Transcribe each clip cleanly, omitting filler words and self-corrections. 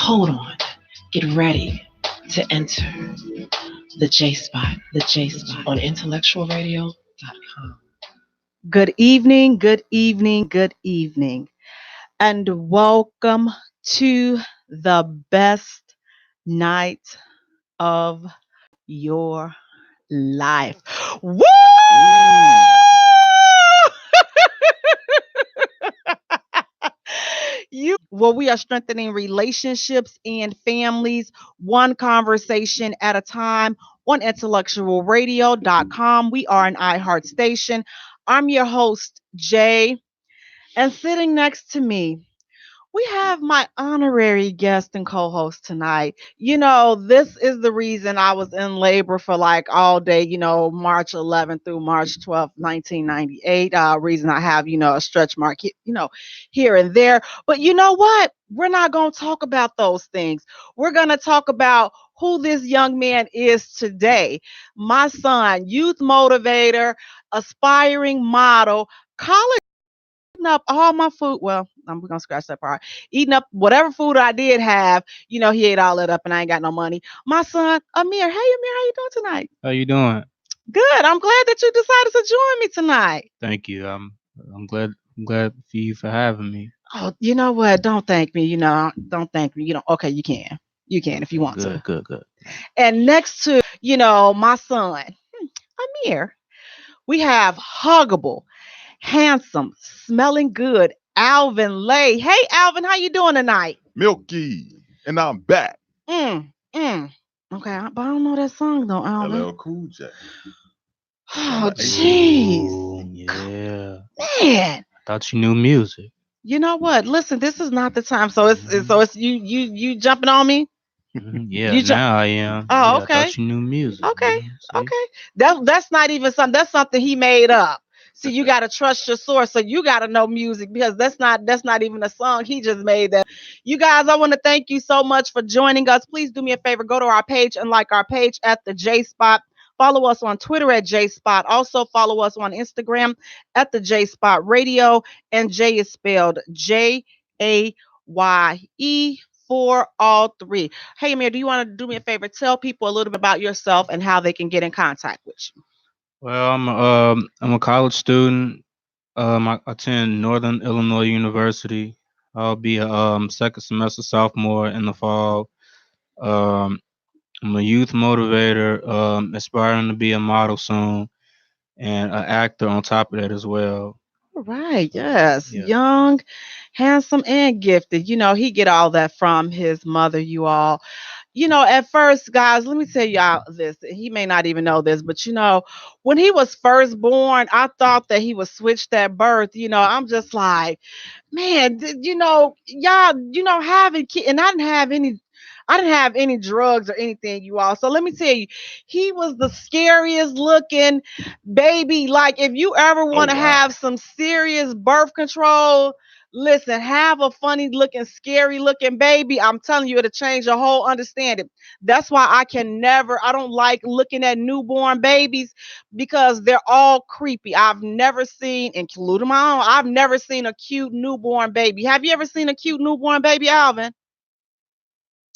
hold on, get ready to enter the J Spot on IntellectualRadio.com. Good evening, good evening, good evening, and welcome to the best night of your life. Woo! We are strengthening relationships and families one conversation at a time on intellectualradio.com. We are an iHeart station. I'm your host, Jay, and sitting next to me we have my honorary guest and co-host tonight. This is the reason I was in labor for like all day, March 11th through March 12th, 1998. Reason I have, a stretch mark, here and there. But you know what? We're not going to talk about those things. We're going to talk about who this young man is today. My son, youth motivator, aspiring model, college up all my food. Well, we're gonna scratch that part. Eating up whatever food I did have. He ate all that up, and I ain't got no money. My son, Amir. Hey, Amir, how you doing tonight? How you doing? Good. I'm glad that you decided to join me tonight. Thank you. I'm glad for you for having me. Oh, you know what? Don't thank me. Don't thank me. Okay, you can. You can if you want to. Good. And next to my son, Amir, we have huggable, handsome, smelling good, Alvin Lay. Hey, Alvin, how you doing tonight? Milky, and I'm back. Okay, but I don't know that song though, Alvin. LL Cool J. Oh, jeez. Yeah. Man. Thought you knew music. You know what? Listen, this is not the time. So it's you jumping on me? Yeah, now I am. Oh, yeah, okay. I thought you knew music. Okay. See? Okay. That's not even something. That's something he made up. See, you got to trust your source. So you got to know music because that's not even a song. He just made that. You guys, I want to thank you so much for joining us. Please do me a favor. Go to our page and like our page at the J Spot. Follow us on Twitter at J Spot. Also follow us on Instagram at the J Spot Radio. And Jay is spelled Jaye for all three. Hey, Amir, do you want to do me a favor? Tell people a little bit about yourself and how they can get in contact with you. Well, I'm a college student. I attend Northern Illinois University. I'll be a second semester sophomore in the fall. Um, I'm a youth motivator, aspiring to be a model soon, and an actor on top of that as well. All right. Yes. Yeah. Young, handsome, and gifted. He get all that from his mother, you all. At first, guys, let me tell y'all this. He may not even know this, but when he was first born, I thought that he was switched at birth. I'm just like, man, y'all, having kids, and I didn't have any drugs or anything, you all. So let me tell you, he was the scariest looking baby. Like, if you ever want to have some serious birth control, listen, have a funny looking, scary looking baby. I'm telling you, it'll change your whole understanding. That's why I don't like looking at newborn babies because they're all creepy. I've never seen, including my own, I've never seen a cute newborn baby. Have you ever seen a cute newborn baby, Alvin?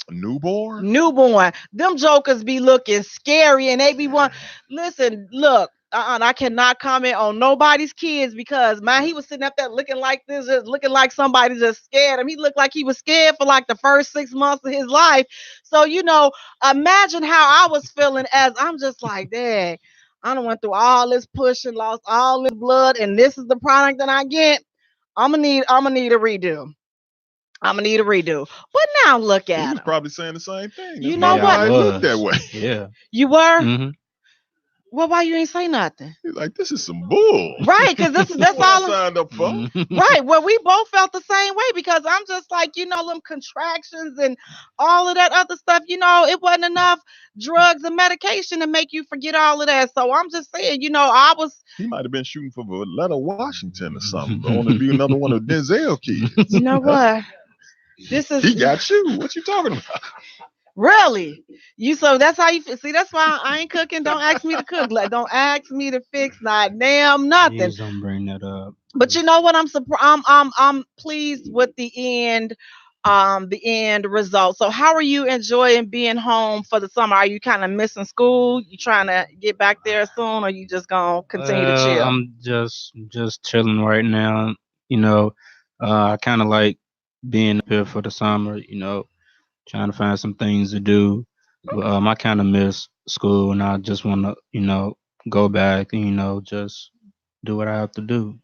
Newborn. Them jokers be looking scary and they be one. Listen, look, I cannot comment on nobody's kids because man, he was sitting up there looking like this, just looking like somebody just scared him. He looked like he was scared for like the first 6 months of his life. So, imagine how I was feeling as I'm just like, dang, I done went through all this pushing, lost all this blood, and this is the product that I get. I'm gonna need a redo. I'm gonna need a redo. But now look at He was him. probably saying the same thing. You know what? I look that way. Yeah. You were? hmm Well, why you ain't say nothing? He's like, this is some bull. Right, because that's What I all. signed up for. Right. Well, we both felt the same way because I'm just like, them contractions and all of that other stuff, it wasn't enough drugs and medication to make you forget all of that. So I'm just saying, I was. He might have been shooting for Atlanta, Washington or something. I want to be another one of Denzel kids. You know what? He got you. What you talking about? Really? So that's how you see. That's why I ain't cooking. Don't ask me to cook. Like, don't ask me to fix not damn nothing. Please don't bring that up. But you know what? I'm pleased with the end the end result. So how are you enjoying being home for the summer? Are you kind of missing school? You trying to get back there soon, or you just gonna continue to chill? I'm just chilling right now. You know, I kind of like being up here for the summer. Trying to find some things to do. But I kind of miss school, and I just want to, go back and just do what I have to do.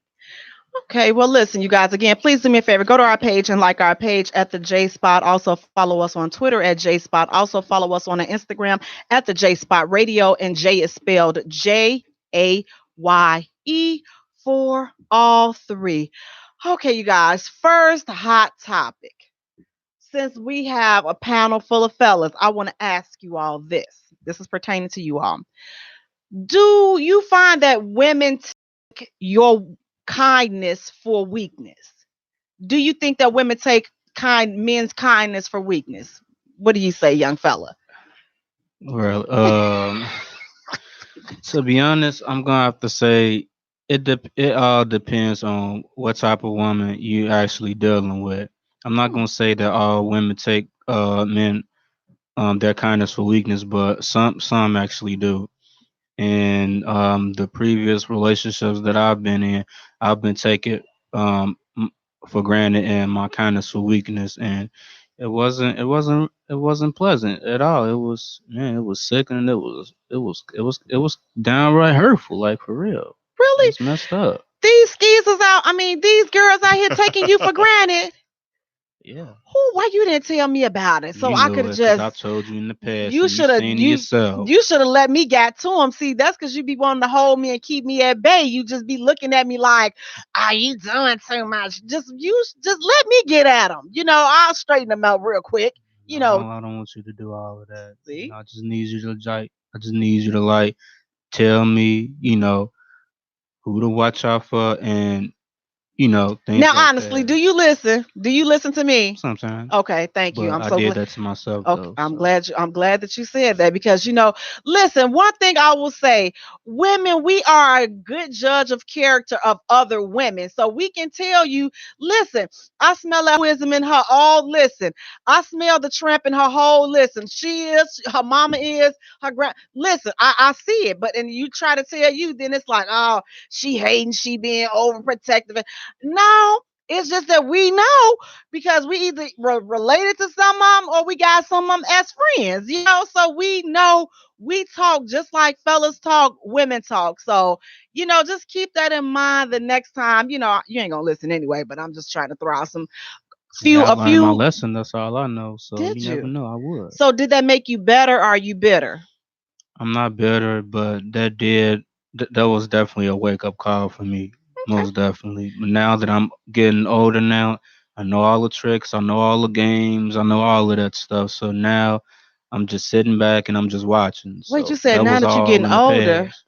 Okay, well, listen, you guys, again, please do me a favor. Go to our page and like our page at the J Spot. Also, follow us on Twitter at J Spot. Also, follow us on Instagram at the J Spot Radio. And Jay is spelled Jaye for all three. Okay, you guys, first hot topic. Since we have a panel full of fellas, I want to ask you all this. This is pertaining to you all. Do you find that women take your kindness for weakness? Do you think that women take men's kindness for weakness? What do you say, young fella? Well, to be honest, I'm gonna have to say it all depends on what type of woman you actually dealing with. I'm not gonna say that all women take men their kindness for weakness, but some actually do. And the previous relationships that I've been in, I've been taking for granted and my kindness for weakness, and it wasn't pleasant at all. It was, man, it was sickening. It was downright hurtful, like for real. Really? It's messed up. These skeezers out, I mean, these girls out here taking you for granted. Yeah. Why you didn't tell me about it? So You I know could it have 'cause I've just told you in the past. you And should you've have seen it yourself. you should have let me get to him. See, that's because you be wanting to hold me and keep me at bay. You just be looking at me like, are you doing too much? Just let me get at him. I'll straighten them out real quick. No, I don't want you to do all of that. See? I just need you to I just need you to tell me, who to watch out for and things Now, like honestly, that. do you listen? Do you listen to me? Sometimes, Okay, thank you. but I'm I so did glad. that to myself Okay, though. I'm So glad that you said that because listen, one thing I will say, women, we are a good judge of character of other women. So we can tell you, listen, I smell that wisdom in her all listen. I smell the tramp in her whole listen. She is, her mama is, her grand listen, I see it. But and you try to tell you, then it's like, oh, she hating, she being overprotective. No, it's just that we know because we either related to some of them or we got some of them as friends, so we know we talk just like fellas talk, women talk. So, just keep that in mind the next time. You ain't gonna listen anyway, but I'm just trying to throw out yeah, I a learned my few. lesson. That's all I know. So Did you never you? know. I would. So, did that make you better or are you bitter? I'm not bitter, but that was definitely a wake up call for me. Okay. Most definitely. But now that I'm getting older now, I know all the tricks, I know all the games, I know all of that stuff. So now I'm just sitting back and I'm just watching. Wait, you So said that now was that you're all getting in the older, past.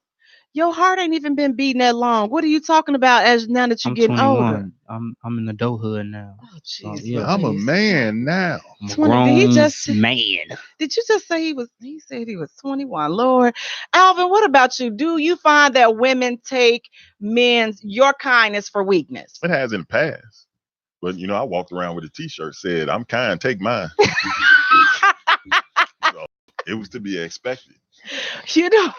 your heart ain't even been beating that long. What are you talking about as now that you're I'm getting older? 21. I'm in adulthood now. Oh, So jeez, yeah, I'm a Louise. man now. I'm a 20. Did he grown just? man. Did you just say he said he was 21? Lord. Alvin, what about you? Do you find that women take your kindness for weakness? It has in the past. But I walked around with a t-shirt said, I'm kind, take mine. So it was to be expected. you know.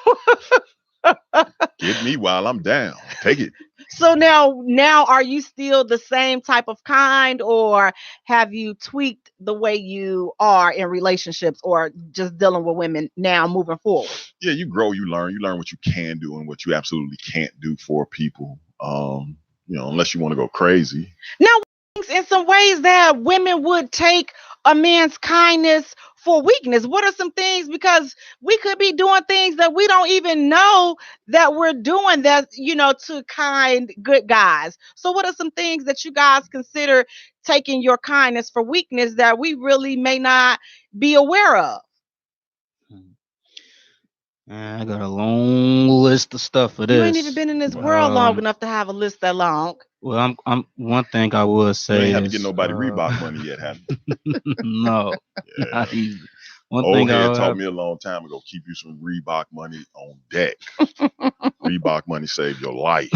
Get me while I'm down. Take it. So now are you still the same type of kind or have you tweaked the way you are in relationships or just dealing with women now moving forward? Yeah, you grow, you learn what you can do and what you absolutely can't do for people. Unless you want to go crazy. Now, in some ways that women would take a man's kindness for weakness. What are some things? Because we could be doing things that we don't even know that we're doing that, to kind, good guys. So, what are some things that you guys consider taking your kindness for weakness that we really may not be aware of? Man, I got a long list of stuff for You ain't even this. been in this world long Um, enough to have a list that long. well, I'm one thing I would You say ain't have to get is nobody Reebok money yet, have no, you? not Yeah. even. One Old thing I head would taught have. me a long time ago, keep you some Reebok money on deck. Reebok money save your life.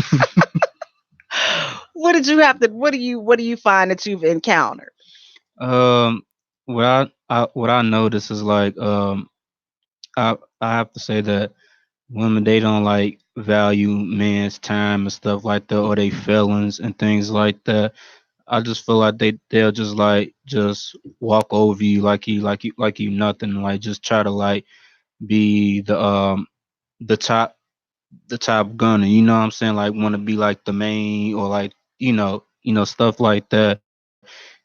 What do you find that you've encountered? Um, what I notice is like I have to say that women they don't like value men's time and stuff like that or they feelings and things like that. I just feel like they'll just like just walk over you like you nothing like just try to like be the top the top gunner, you know what I'm saying? Like want to be like the main or like stuff like that,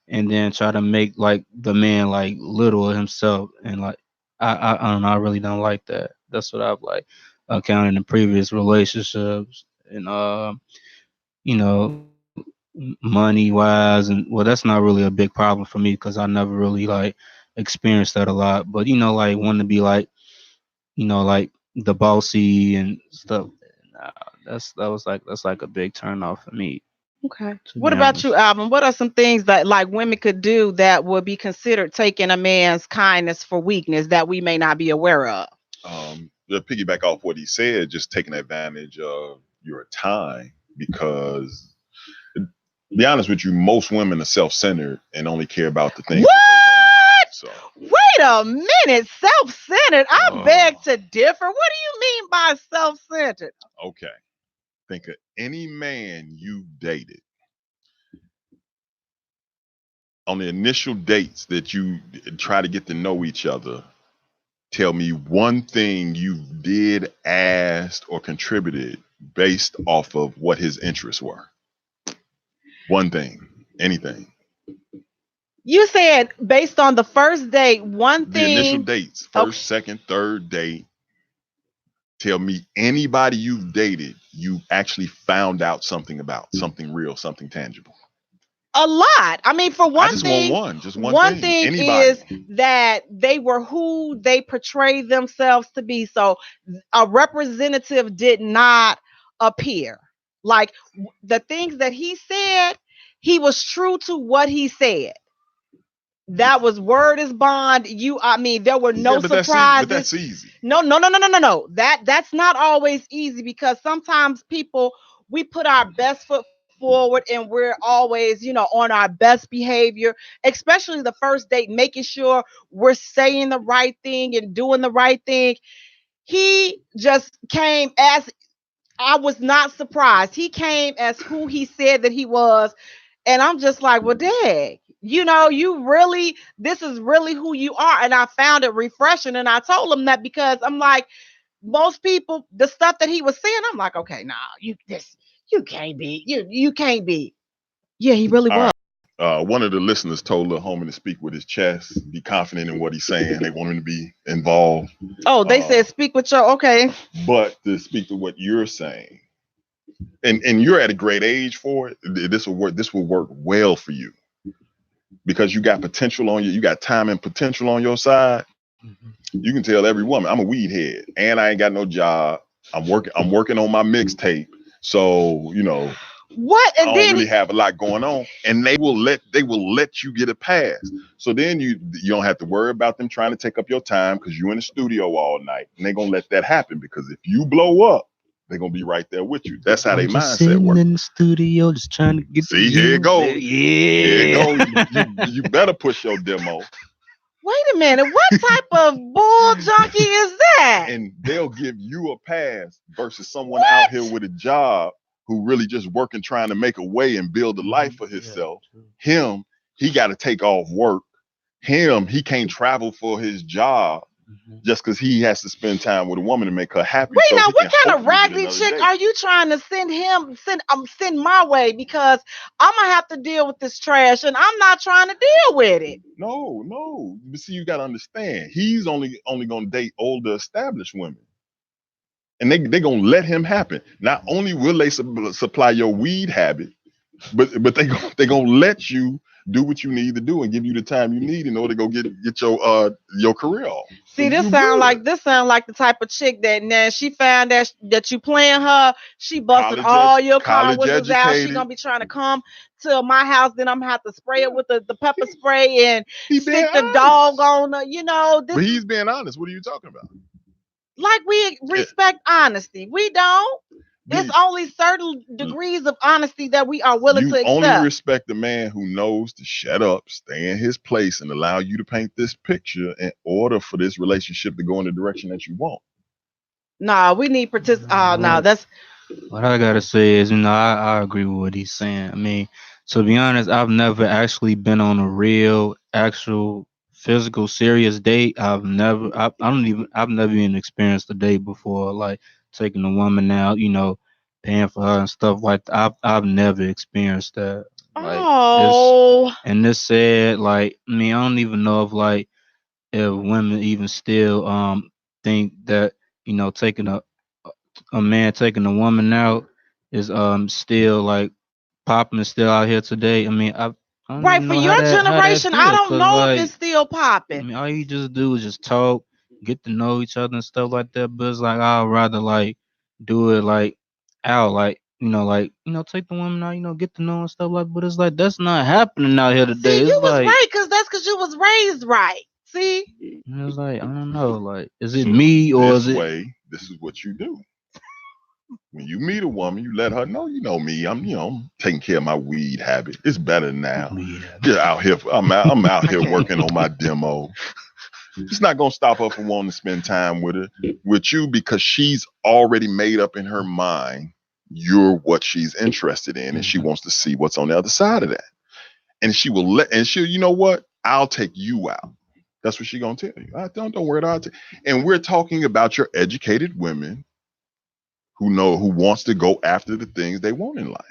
and then try to make like the man like little of himself, and like I don't know, I really don't like that. That's what I've like encountered in previous relationships, and money wise, and well, that's not really a big problem for me because I never really like experienced that a lot. But like wanting to be like the bossy and stuff. Nah, that's like a big turn off for me, Okay. to be What about you, honest. Alvin? What are some things that like women could do that would be considered taking a man's kindness for weakness that we may not be aware of? To piggyback off what he said, just taking advantage of your time because, to be honest with you, most women are self-centered and only care about the things that they want in life. What? So, Wait a minute. Self-centered. I beg Oh, to differ. What do you mean by self-centered? okay, think of any man you dated on the initial dates that you try to get to know each other. Tell me one thing you did, asked, or contributed based off of what his interests were. One thing, anything. You said based on the first date, one The initial thing. dates, Okay. first, second, third date. Tell me anybody you've dated, you actually found out something about, something real, something tangible. A lot. I mean, for I one just want thing, one, just one one thing. thing Anybody. is that they were who they portrayed themselves to be. So a representative did not appear. Like the things that he said, he was true to what he said. That was word is bond. I mean, there were Yeah, no but that's easy. But surprises. that's easy. No, no, no, no, no, no, no. That's not always easy because sometimes people we put our best foot forward and we're always, on our best behavior, especially the first date, making sure we're saying the right thing and doing the right thing. He just came as I was not surprised. He came as who he said that he was. And I'm just like, well, dang, you really, this is really who you are. And I found it refreshing. And I told him that because I'm like, most people, the stuff that he was saying, I'm like, okay, nah, you can't be, you can't be. Yeah, he really All was. right. One of the listeners told Lil Homie to speak with his chest, be confident in what he's saying. They want him to be involved. Oh, they Uh, said speak with your okay. but to speak to what you're saying, and you're at a great age for it, this will work. This will work well for you because you got potential on you got time and potential on your side. Mhm. You can tell every woman I'm a weed head and I ain't got no job. I'm working on my mixtape. So, What? I And don't then really have a lot going on. And they will let you get a pass. So then you don't have to worry about them trying to take up your time because you're in the studio all night. And they're gonna let that happen because if you blow up, they're gonna be right there with you. That's how I'm their just mindset sitting works. in the studio, just trying to get the See, here it music. go. Here it Yeah. go. You better push your demo. wait a minute, what type of bull junkie is that? And they'll give you a pass versus someone out here What? with a job who really just working trying to make a way and build a life Mhm. for Yeah. himself. True. Him, he got to take off work. He can't travel for his job Mhm. just because he has to spend time with a woman to make her happy Wait so now, he what can kind of hopefully get raggedy another chick date. are you trying to send my way? Because I'm gonna have to deal with this trash, and I'm not trying to deal with it. No, no. But see, you got to understand, he's only going to date older established women. And they going to let him happen. Not only will they supply your weed habit, but they gonna let you do what you need to do and give you the time you need in order to go get your career off. So See, you good. this sound like the type of chick that now she found that you playing her. She busted College all your car college windows out. She educated. gonna be trying to come to my house. Then I'm gonna have to spray it with the pepper spray and He being stick the dog honest. on her. But This is he's being honest. What are you talking about? like we Yeah, respect honesty. We don't. It's only certain degrees of honesty that we are willing to You accept. only respect the man who knows to shut up, stay in his place, and allow you to paint this picture in order for this relationship to go in the direction that you want. Nah, we need nah, that's What I gotta say is, I agree with what he's saying. I mean, to be honest, I've never actually been on a real, actual, physical, serious date. I've never even experienced a date before, like taking a woman out, paying for her and stuff like that. I've never experienced that. Like, oh. and this said, like, I mean, I don't even know if women even still think that, taking a man taking a woman out is still like popping, still out here today. I mean, I don't Right, even for know your how that generation, I feels, don't cause know if like, it's still I popping. mean, all you just do is just talk, get to know each other and stuff like that. But it's like I'd rather like do it like out, take the woman out, get to know and stuff like. But it's like that's not happening out here today. See, It's you was like, right, because you was raised right. See? it's like I don't know, like is it me or This is it? way, this is what you do. When you meet a woman, you let her know, you know me. I'm taking care of my weed habit. It's better now. You're out here. I'm out here working on my demo. It's not gonna stop her from wanting to spend time with you because she's already made up in her mind you're what she's interested in, and she wants to see what's on the other side of that. And she'll, you know what? I'll take you out. That's what she's gonna tell you. Don't worry about it. And we're talking about your educated women who wants to go after the things they want in life.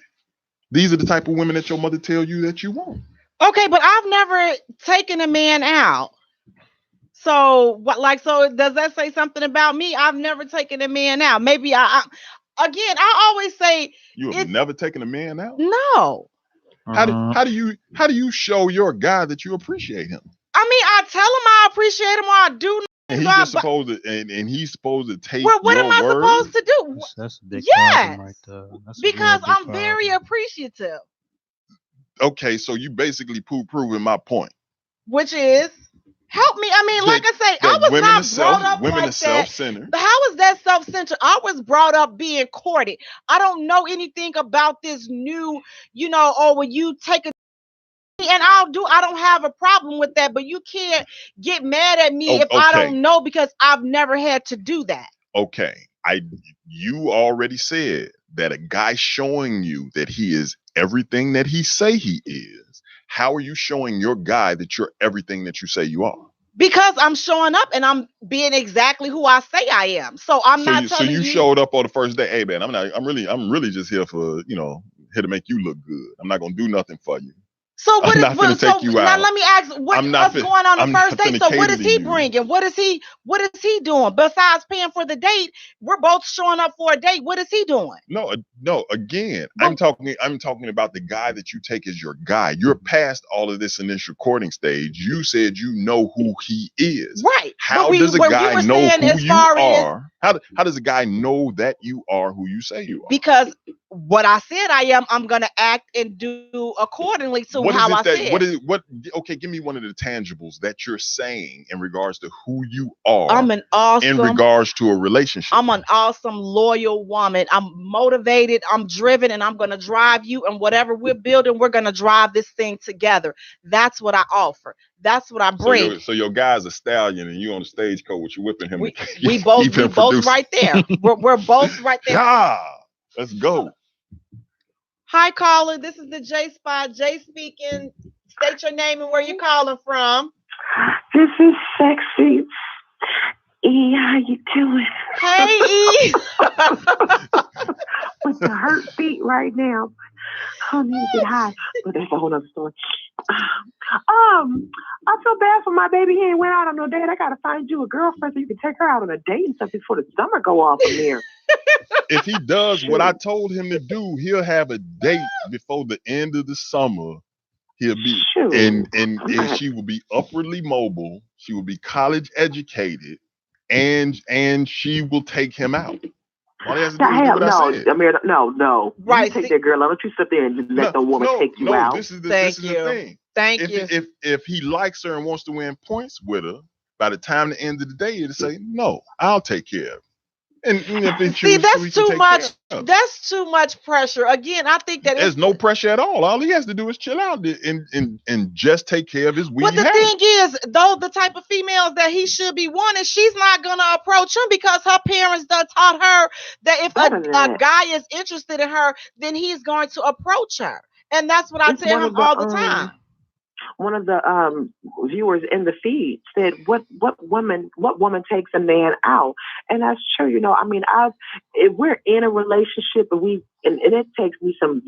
These are the type of women that your mother tell you that you want. Okay, but I've never taken a man out. So what? Like, so does that say something about me? I've never taken a man out. Maybe I always say You have never taken a man out. No. How do you show your guy that you appreciate him? I mean, I tell him I appreciate him, or I do. And he's just supposed to, and he's supposed to take. Well, what your am I word? supposed to do? That's a big yes, right there. That's because I'm problem. very appreciative. Okay, so you basically proving my point, which is help me. I mean, like I say, I was not brought up women like are self-centered. How is that self-centered? I was brought up being courted. I don't know anything about this new, when you take a and I don't have a problem with that, but you can't get mad at me if I don't know because I've never had to do that. Okay. You already said that a guy showing you that he is everything that he say he is. How are you showing your guy that you're everything that you say you are? Because I'm showing up and I'm being exactly who I say I am. So I'm not telling you. So you showed up on the first day. Hey man, I'm really just here for, here to make you look good. I'm not gonna do nothing for you. So what I'm not gonna take you out. Now let me ask, what's going on the first date? So what is he bringing? What is he doing besides paying for the date? We're both showing up for a date. What is he doing? No. Again, I'm talking about the guy that you take as your guy. You're past all of this initial courting stage. You said you know who he is. Right. How does a guy know who you are? How does a guy know that you are who you say you are? Because what I said I am, I'm gonna act and do accordingly to how I said. Okay, give me one of the tangibles that you're saying in regards to who you are. I'm an awesome in regards to a relationship. I'm an awesome, loyal woman. I'm motivated, I'm driven, and I'm gonna drive you. And whatever we're building, we're gonna drive this thing together. That's what I offer. That's what I bring. So your guy's a stallion, and you on the stage coach, you're whipping him. We both right there. We're both right there. Yeah, let's go. Hi, caller. This is the J Spot. Jay speaking. State your name and where you're calling from. This is Sexy E. How you doing? Hey, E. With the hurt feet right now. I need to get high, but that's a whole other story. I feel bad for my baby. He ain't went out on no date. I gotta find you a girlfriend so you can take her out on a date and stuff before the summer go off from here. If he does what I told him to do, he'll have a date before the end of the summer. He'll be and she will be upwardly mobile. She will be college educated, and she will take him out. All he has to do is do what I said. Amir, no. Right. You take that girl. Why don't you sit there and let the woman take you out? This is the thing. Thank you. If he likes her and wants to win points with her, by the time the end of the day, it'll say, no, I'll take care of it. And if they See, choose to, he that's can too take much. care of it. That's too much pressure. Again, I think that There's no pressure at all. He has to do is chill out and just take care of his But weed the habit. thing is, though, the type of females that he should be wanting, she's not gonna approach him because her parents done taught her that if Better than a that. guy is interested in her, then he's going to approach her. And that's what I It's tell him all the time. one of the viewers in the feed said, what woman takes a man out? And that's true. You know, I mean, if we're in a relationship and it takes me some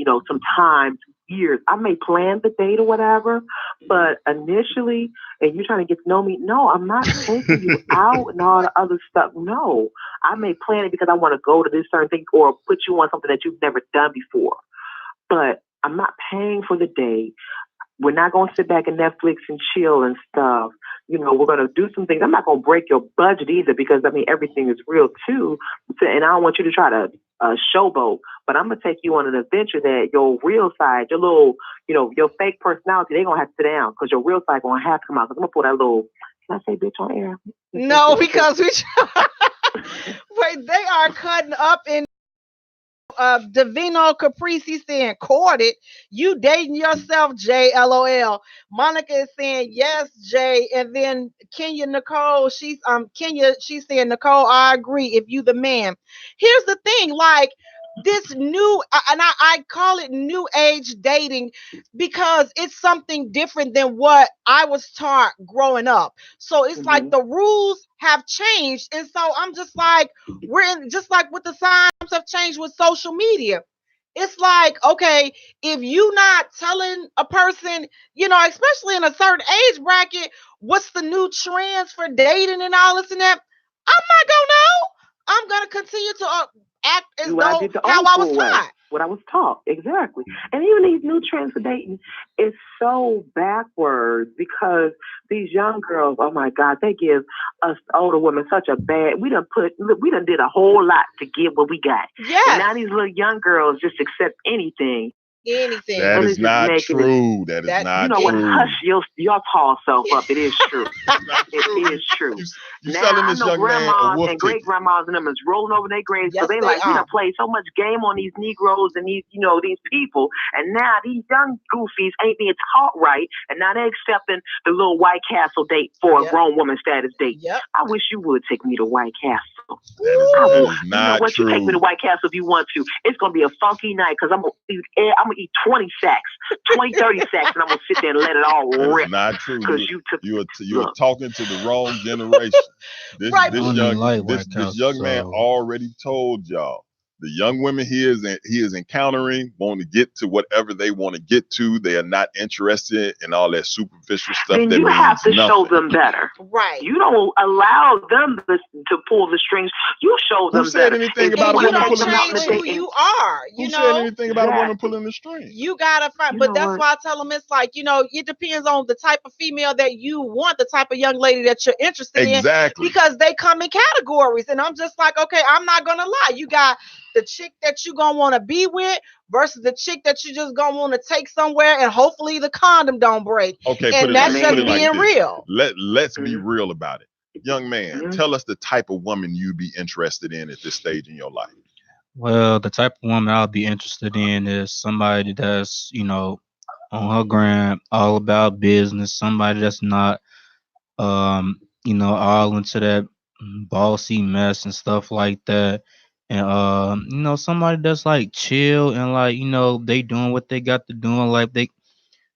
time, years. I may plan the date or whatever, but initially, and you're trying to get to know me, no, I'm not taking you out and all the other stuff. No, I may plan it because I want to go to this certain thing or put you on something that you've never done before. But I'm not paying for the date. We're not going to sit back and Netflix and chill and stuff. You know, we're going to do some things. I'm not going to break your budget either because, I mean, everything is real too. And I don't want you to try to showboat, but I'm going to take you on an adventure that your real side, your little, your fake personality, they're going to have to sit down because your real side going to have to come out. Because I'm going to pull that little, can I say bitch on air? No, because wait, they are cutting up in Davino Caprese saying courted. You dating yourself, Jay, LOL. Monica is saying yes, Jay. And then Kenya, she's saying, Nicole, I agree if you the man. Here's the thing, like this new, and I call it new age dating because it's something different than what I was taught growing up. So it's like the rules have changed. And so I'm just like, just like with the signs have changed with social media. It's like, okay, if you not telling a person, especially in a certain age bracket, what's the new trends for dating and all this and that, I'm not gonna know. I'm gonna continue to act as though how I was taught. What I was taught, exactly. And even these new trends for dating is so backwards because these young girls, oh my God, they give us older women such a bad. We done did a whole lot to get what we got. Yeah. And now these little young girls just accept anything. That is not true. That is not true. You know what? Hush your tall self up. It is true. It is true. You now selling I this know young man a grandmas wolf and great grandmas and them is rolling over their graves because they like we done played so much game on these Negroes and these these people, and now these young goofies ain't being taught right, and now they're accepting the little White Castle date for a grown woman status date. Yep. I wish you would take me to White Castle. That is not true. You take me to White Castle if you want to. It's gonna be a funky night because I'm gonna eat 20 sacks, 20, 30 sacks, and I'm gonna sit there and let it all rip. That's not true. Because you are talking to the wrong generation. This young man already told y'all. The young women he is encountering want to get to whatever they want to get to. They are not interested in all that superficial stuff. Then you have to show them better. Right. You don't allow them to pull the strings. You show them better. Who said anything about a woman pulling the strings? Who you are. Who said anything about a woman pulling the strings? You gotta find, but that's why I tell them it's like, it depends on the type of female that you want, the type of young lady that you're interested in. Exactly. Because they come in categories. And I'm just like, okay, I'm not gonna lie. You got the chick that you gonna want to be with versus the chick that you just gonna want to take somewhere and hopefully the condom don't break. Okay, and that's just being real. Let's be real about it. Young man, tell us the type of woman you'd be interested in at this stage in your life. Well, the type of woman I'll be interested in is somebody that's, on her gram, all about business, somebody that's not all into that bossy mess and stuff like that. And somebody that's like chill and like, they doing what they got to do in life.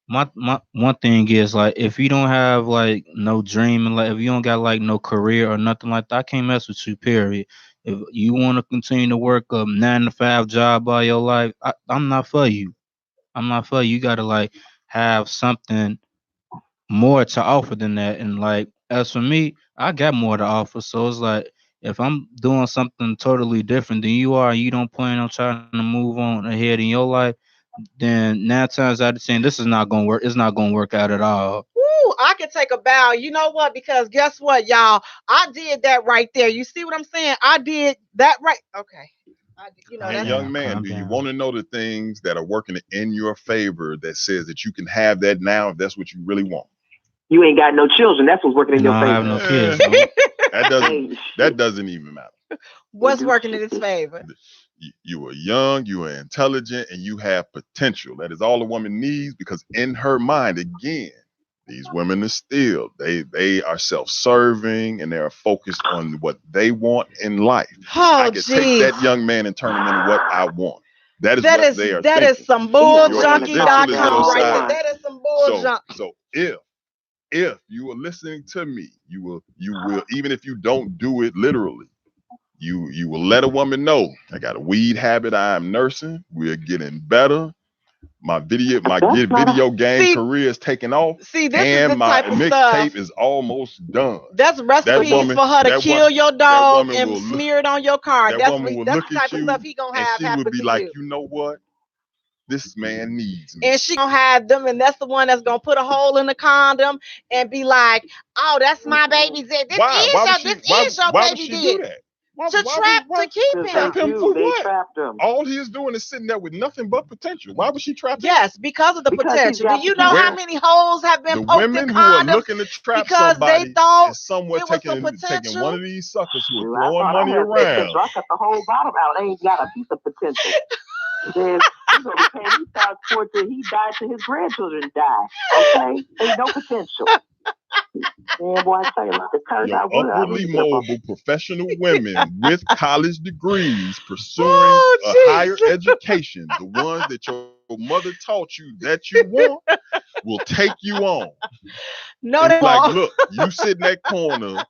My one thing is like if you don't have like no dream and like if you don't got like no career or nothing like that, I can't mess with you, period. If you want to continue to work a 9-to-5 job all your life, I'm not for you. I'm not for you. You gotta like have something more to offer than that. And like as for me, I got more to offer. So it's like if I'm doing something totally different than you are, and you don't plan on trying to move on ahead in your life, then 9 times out of 10, this is not gonna work. It's not gonna work out at all. Ooh, I can take a bow. You know what? Because guess what, y'all? I did that right there. You see what I'm saying? I did that right. Okay. Young man, do you want to know the things that are working in your favor that says that you can have that now if that's what you really want? You ain't got no children. That's what's working in your favor. I have no kids. That doesn't even matter. What's working in his favor? You are young, you are intelligent, and you have potential. That is all a woman needs, because in her mind, again, these women are still, they are self-serving, and they are focused on what they want in life. I can take that young man and turn him into what I want. That is what they are that thinking. is some bulljunkie.com right there. That is some bull junk. So if you are listening to me, you will, even if you don't do it literally, you will let a woman know, I got a weed habit I am nursing. We're getting better. My video game career is taking off. See, this and is the my type of mixtape stuff is almost done. That's recipes for her to kill your dog and smear it on your car. That's the type of stuff he gonna have. And she would be like, you know what? This man needs me. And she gonna have them, and that's the one that's gonna put a hole in the condom and be like, "Oh, that's my baby. This is your baby dick." To keep him. Trap him for what? All he is doing is sitting there with nothing but potential. Why would she trap him? Yes, because of the potential. Do you know how many holes have been poked in condoms? The women who are looking to trap because somebody they thought is somewhere taking one of these suckers who are throwing money around. I cut the whole bottom out. Ain't got a piece of potential. Then he's gonna be paying me child support till he dies, till his grandchildren die. Okay, ain't no potential. Man, boy, I tell you, like the curse I would. Upwardly mobile professional women with college degrees pursuing a higher education, the ones that your mother taught you that you want, will take you on. No, they won't. Look, you sit in that corner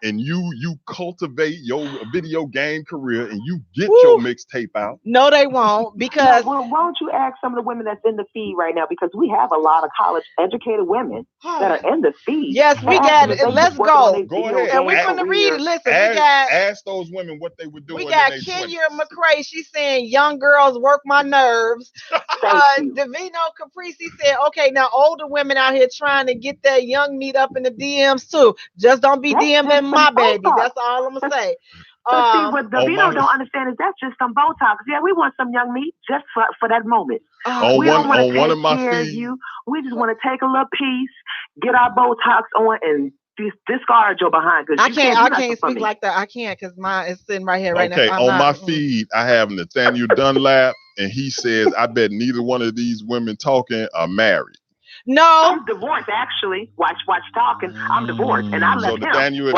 and you cultivate your video game career and you get your mixtape out. No, they won't, because why don't you ask some of the women that's in the feed right now, because we have a lot of college educated women that are in the feed. Yes, we got it. Let's go. Go ahead. And we're gonna read it. Listen, ask those women what they would do. We got Kenya McCrae. She's saying young girls work my nerves. Davino Caprisi said, okay, now older women out here trying to get that young meat up in the DMs too. Just don't be DMing my baby. That's all I'm gonna say. But see, what Davino don't understand is that's just some Botox. Yeah, we want some young meat just for that moment. We don't want to take care of you. We just want to take a little piece, get our Botox on, and discard your behind. I can't speak like that. I can't, because mine is sitting right here right now. Okay, on my feed, I have Nathaniel Dunlap, and he says, I bet neither one of these women talking are married. No, I'm divorced, actually. Watch talking. I'm divorced, and I left him. Nathaniel, you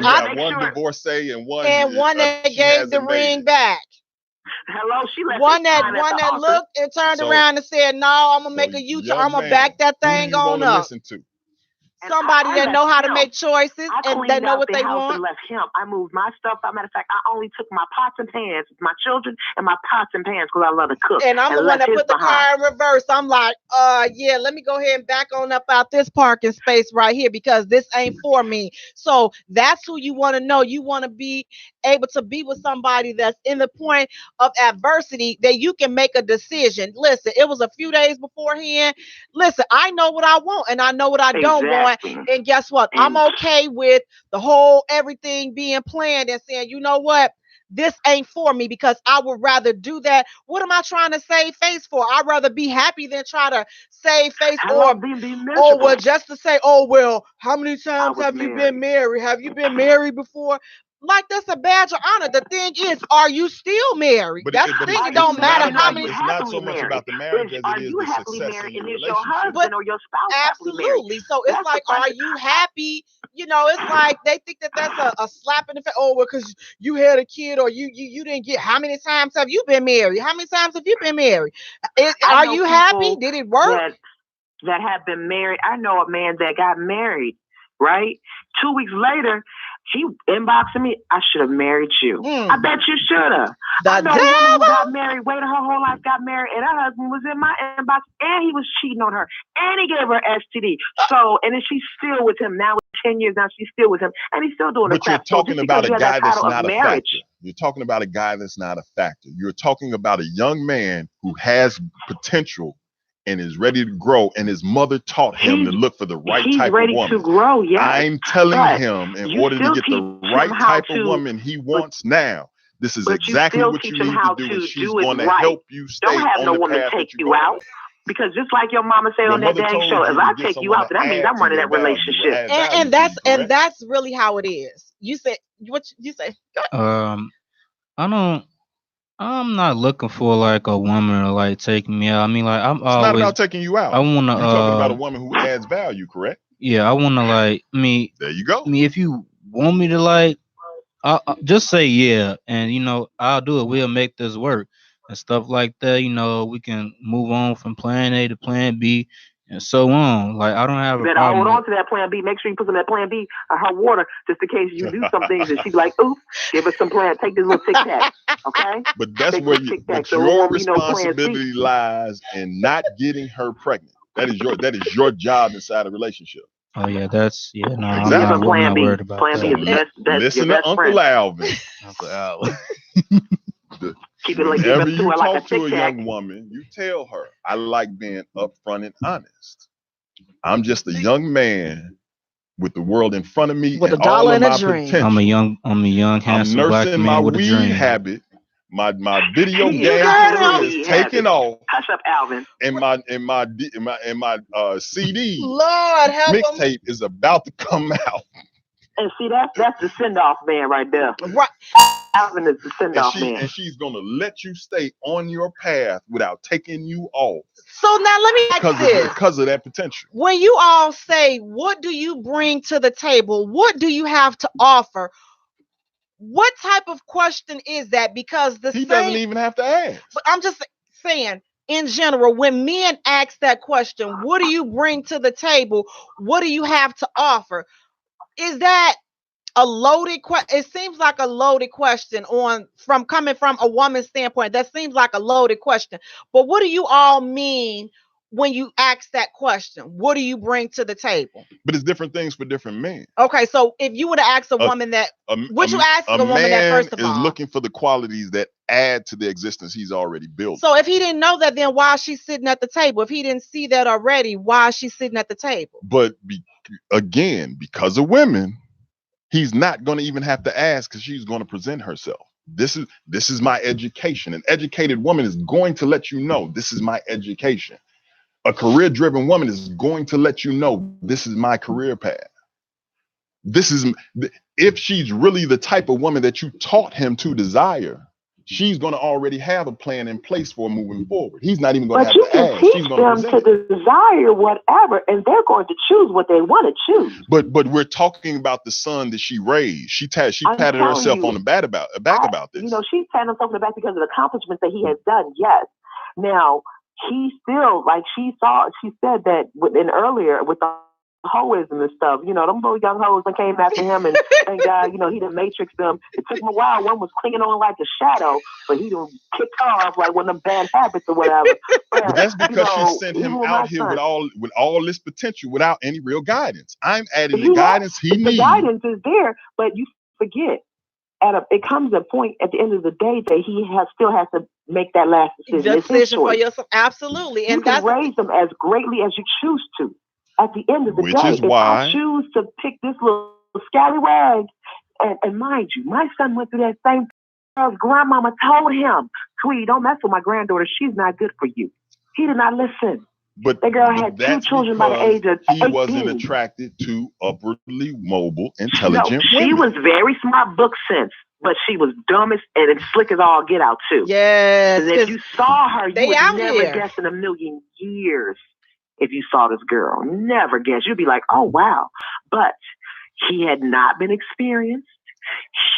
got one divorcee and one that gave the ring back. Hello, she left one that looked and turned around and said, "No, I'm gonna make a U-turn. I'm gonna back that thing on up." Listen to? Somebody that know how to make choices and that know what they want. And left him. I moved my stuff. As a matter of fact, I only took my pots and pans, my children, and my pots and pans, because I love to cook. And I'm the one that put the car in reverse. I'm like, yeah, let me go ahead and back on up out this parking space right here, because this ain't for me. So that's who you want to know. You want to be able to be with somebody that's in the point of adversity that you can make a decision. Listen, it was a few days beforehand. Listen, I know what I want and I know what I don't want. And guess what? I'm okay with the whole everything being planned and saying, you know what? This ain't for me, because I would rather do that. What am I trying to save face for? I'd rather be happy than try to save face or just to say, oh, well, how many times have you been married? Have you been married before? Like, that's a badge of honor. The thing is, are you still married? That's the thing. It don't matter how many. It's not so much about the marriage as it is the success of the relationship. But or your spouse absolutely. So it's like, are you happy? You know, it's like they think that that's a slap in the face. Oh, well, because you had a kid, or you didn't get. How many times have you been married? How many times have you been married? Are you happy? Did it work? That have been married. I know a man that got married. Right, 2 weeks later, he inboxing me. I should have married you. I bet you should have. I know a woman who got married, waited her whole life, got married, and her husband was in my inbox, and he was cheating on her, and he gave her STD. So, and then she's still with him now. 10 years now, she's still with him, and he's still doing the crap. But you're talking about a guy that's not a factor. You're talking about a guy that's not a factor. You're talking about a young man who has potential and is ready to grow, and his mother taught him to look for the right type of woman. He's ready to grow, yes. I'm telling him, in order to get the right type of woman he wants now, this is exactly what you need to do, and she's going to help you stay on the path that you're going. Because just like your mama said on that dang show, if I take you out, then that means I'm running that relationship. And that's really how it is. You said what you say? I'm not looking for like a woman to like take me out. I mean, like it's not about taking you out. I wanna. You're talking about a woman who adds value, correct? Yeah, I wanna like. There you go. If you want me to like, I just say yeah, and I'll do it. We'll make this work and stuff like that. We can move on from plan A to plan B and so on. Like I don't have a problem. Better hold on to that plan B. Make sure you put some of that plan B or her water just in case you do some things and she's like, oops, give us some plan. Take this little Tic Tac, okay? But that's where your responsibility lies in not getting her pregnant. That is your job inside a relationship. Oh yeah, that's Exactly. I'm not worried about plan B that. Listen to Uncle Alvin. Uncle Alvin. Whenever you talk to a young woman, you tell her, I like being upfront and honest. I'm just a young man with the world in front of me with and a dollar all of and my a dream. potential. I'm a young handsome black man my with a weed dream. habit. My video game career is taking off. Hush up, Alvin. And my CD Lord help mixtape is about to come out. And see, that's the send-off man right there. Right. Alvin is the send-off man. And she's gonna let you stay on your path without taking you off. So now let me ask this. Because of that potential. When you all say, what do you bring to the table? What do you have to offer? What type of question is that? Because he doesn't even have to ask. But I'm just saying, in general, when men ask that question, what do you bring to the table? What do you have to offer? Is that a loaded question? It seems like a loaded question coming from a woman's standpoint. That seems like a loaded question. But what do you all mean when you ask that question? What do you bring to the table? But it's different things for different men. Okay, so if you were to ask a woman that, would you ask a woman that first of all? Is looking for the qualities that add to the existence he's already built. So if he didn't know that, then why is she sitting at the table? If he didn't see that already, why is she sitting at the table? But again, because of women, he's not going to even have to ask because she's going to present herself. This is my education. An educated woman is going to let you know this is my education. A career-driven woman is going to let you know this is my career path. If she's really the type of woman that you taught him to desire, she's going to already have a plan in place for moving forward. He's not even going to have to ask. She's going to teach them to desire whatever, and they're going to choose what they want to choose. But we're talking about the son that she raised. She patted herself on the back about this. She's patting herself on the back because of the accomplishments that he has done. Yes. Now he still, like she said that earlier with the hoism and stuff, them little young hoes that came after him, and thank God, he done matrix them. It took him a while. One was clinging on like a shadow, but he done kicked off like one of them bad habits or whatever. But that's because she sent him out here with all this potential without any real guidance. I'm adding the guidance he needs. The guidance is there, but you forget. It comes a point at the end of the day that he still has to make that last decision. Decision for yourself, absolutely. And you can raise them as greatly as you choose to. At the end of the day, if I choose to pick this little scallywag, and mind you, my son went through that same thing. His grandmama told him, "Sweetie, don't mess with my granddaughter. She's not good for you." He did not listen. But that girl had 2 children by the age of 18. He wasn't attracted to upwardly mobile, intelligent women. She was very smart book sense, but she was dumb and slick as all get out too. Yes. And if you saw her, you would never guess in a million years. If you saw this girl, never guess. You'd be like, oh, wow. But he had not been experienced.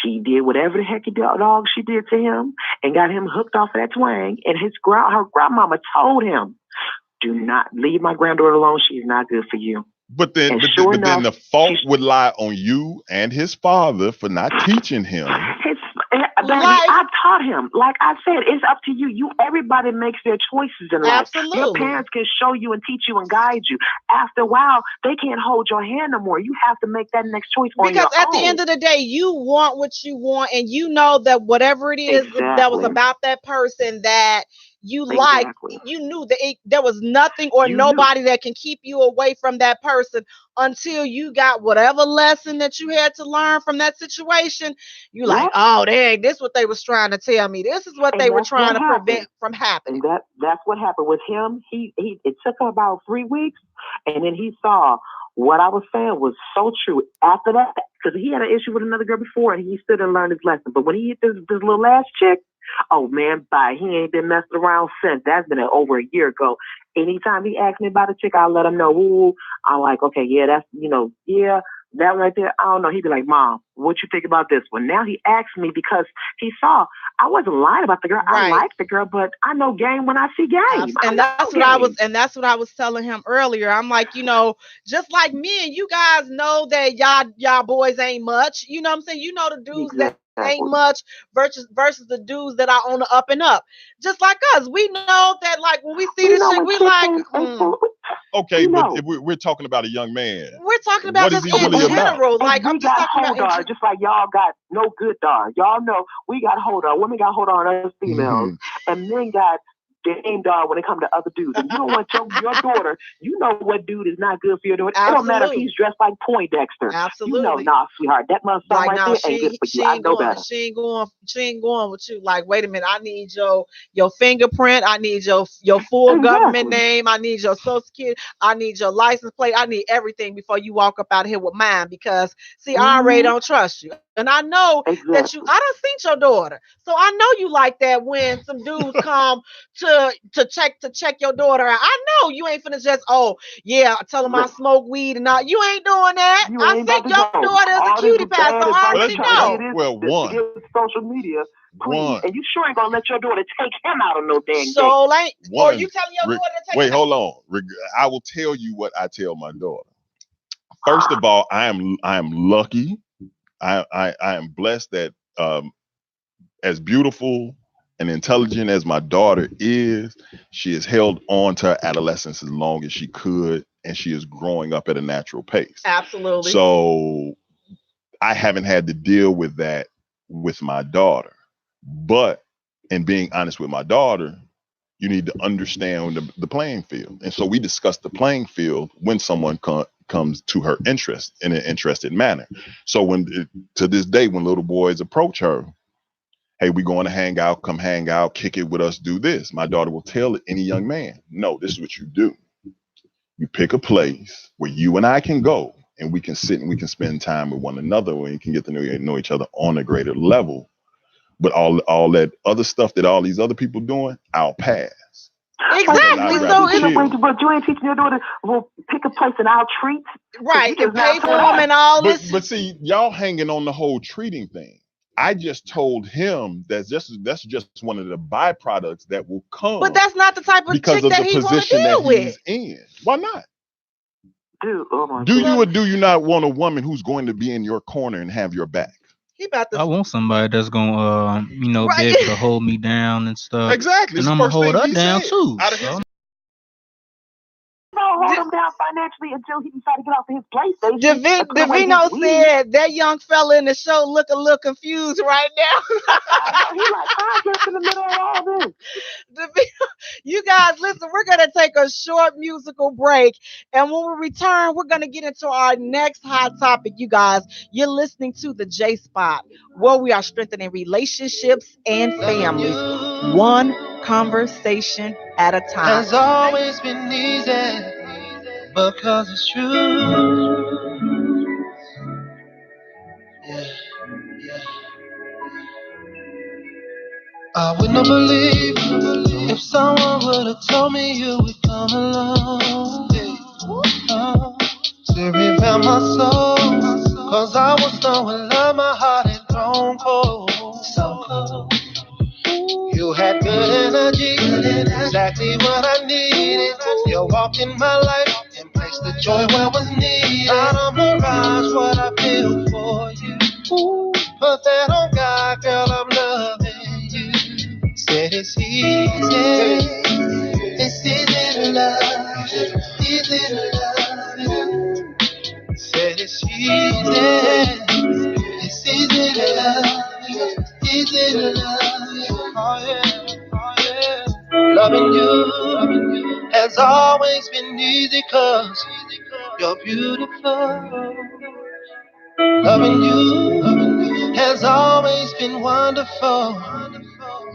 She did whatever the heck dog she did to him and got him hooked off of that twang. And her grandmama told him, do not leave my granddaughter alone. She's not good for you. But then the fault would lie on you and his father for not teaching him. I taught him. Like I said, it's up to you. Everybody makes their choices in life. Absolutely. Your parents can show you and teach you and guide you. After a while, they can't hold your hand no more. You have to make that next choice on your own. Because at the end of the day, you want what you want, and you know that whatever it is that was about that person that you liked, you knew that there was nothing or nobody that can keep you away from that person until you got whatever lesson that you had to learn from that situation. You like, oh, dang, this is what they was trying to tell me. This is what they were trying to prevent from happening. And that's what happened with him. It took about 3 weeks, and then he saw what I was saying was so true. After that, because he had an issue with another girl before, and he still didn't learn his lesson. But when he hit this little last chick, oh man, bye. He ain't been messing around since. That's been over a year ago. Anytime he asks me about a chick, I'll let him know. Ooh, I'm like, okay, yeah, that's, yeah, that right there. I don't know. He'd be like, Mom, what you think about this one? Now he asks me because he saw I wasn't lying about the girl. Right. I like the girl, but I know game when I see game. And that's what I was telling him earlier. I'm like, just like me and you guys know that y'all boys ain't much. You know what I'm saying? You know the dudes that ain't much versus the dudes that are on the up and up. Just like us, we know that like when we see this shit, we like. Okay, but if we're talking about a young man, we're talking about just in general. Like I'm just talking about just like y'all got no good dog. Y'all know we got hold on. Women got hold on us females, and men got game dog when it comes to other dudes. And you don't want your daughter, you know what dude is not good for your daughter. Absolutely. It don't matter if he's dressed like Poindexter. Absolutely. Nah, sweetheart, that motherfucker like, right there ain't good for you. I know better. She ain't going with you. Like, wait a minute, I need your fingerprint. I need your full government name. I need your social security. I need your license plate. I need everything before you walk up out of here with mine because, see, I already don't trust you. And I know that I done seen your daughter. So I know you like that when some dudes come to check your daughter out. I know you ain't finna just, tell them I smoke weed and all. You ain't doing that. I think your daughter is a cutie pie, so I already know. Well, one. Social media. Please. And you sure ain't gonna let your daughter take him out of no dang thing. So ain't. Or you telling your daughter to take him out? Wait, hold on. I will tell you what I tell my daughter. First of all, I am lucky. I am blessed that as beautiful and intelligent as my daughter is, she has held on to her adolescence as long as she could, and she is growing up at a natural pace. Absolutely. So I haven't had to deal with that with my daughter. But in being honest with my daughter, you need to understand the playing field. And so we discussed the playing field when someone comes to her interest in an interested manner. So to this day, when little boys approach her, hey, we going to hang out, come hang out, kick it with us, do this. My daughter will tell any young man, no, this is what you do. You pick a place where you and I can go and we can sit and we can spend time with one another and we can get to know each other on a greater level. But all that other stuff that all these other people doing, I'll pass. Exactly. But you ain't teaching your daughter, well, pick a place and I'll treat. Right. And pay for them and all this. But see, y'all hanging on the whole treating thing. I just told him that's just one of the byproducts that will come. But that's not the type of because chick of that the he position that with. he's in. Why not? Dude, oh my do you or do you not want a woman who's going to be in your corner and have your back? I want somebody that's gonna, be able to hold me down and stuff. Exactly. And I'm gonna hold her down too. Hold him down financially until he decided to get off of his PlayStation. Davino said that young fella in the show look a little confused right now. He's like, I'm just in the middle of all this. Davino, you guys, listen, we're going to take a short musical break. And when we return, we're going to get into our next hot topic, you guys. You're listening to the J Spot, where we are strengthening relationships and families, one conversation at a time. Has always been easy because it's true. Yeah. I would not believe if someone would have told me you would come along. To repair my soul, cause I was knowing love, my heart had grown cold. So cold. You had good energy, exactly what I needed. You walked in my life and placed the joy where was needed. I don't mirage what I feel for you. Put that on God, girl, I'm loving you. Said it's easy to love, easy to love. Said it's easy to love, easy to love. Oh yeah, oh yeah. Loving you has always been easy 'cause you're beautiful. Loving you has always been wonderful,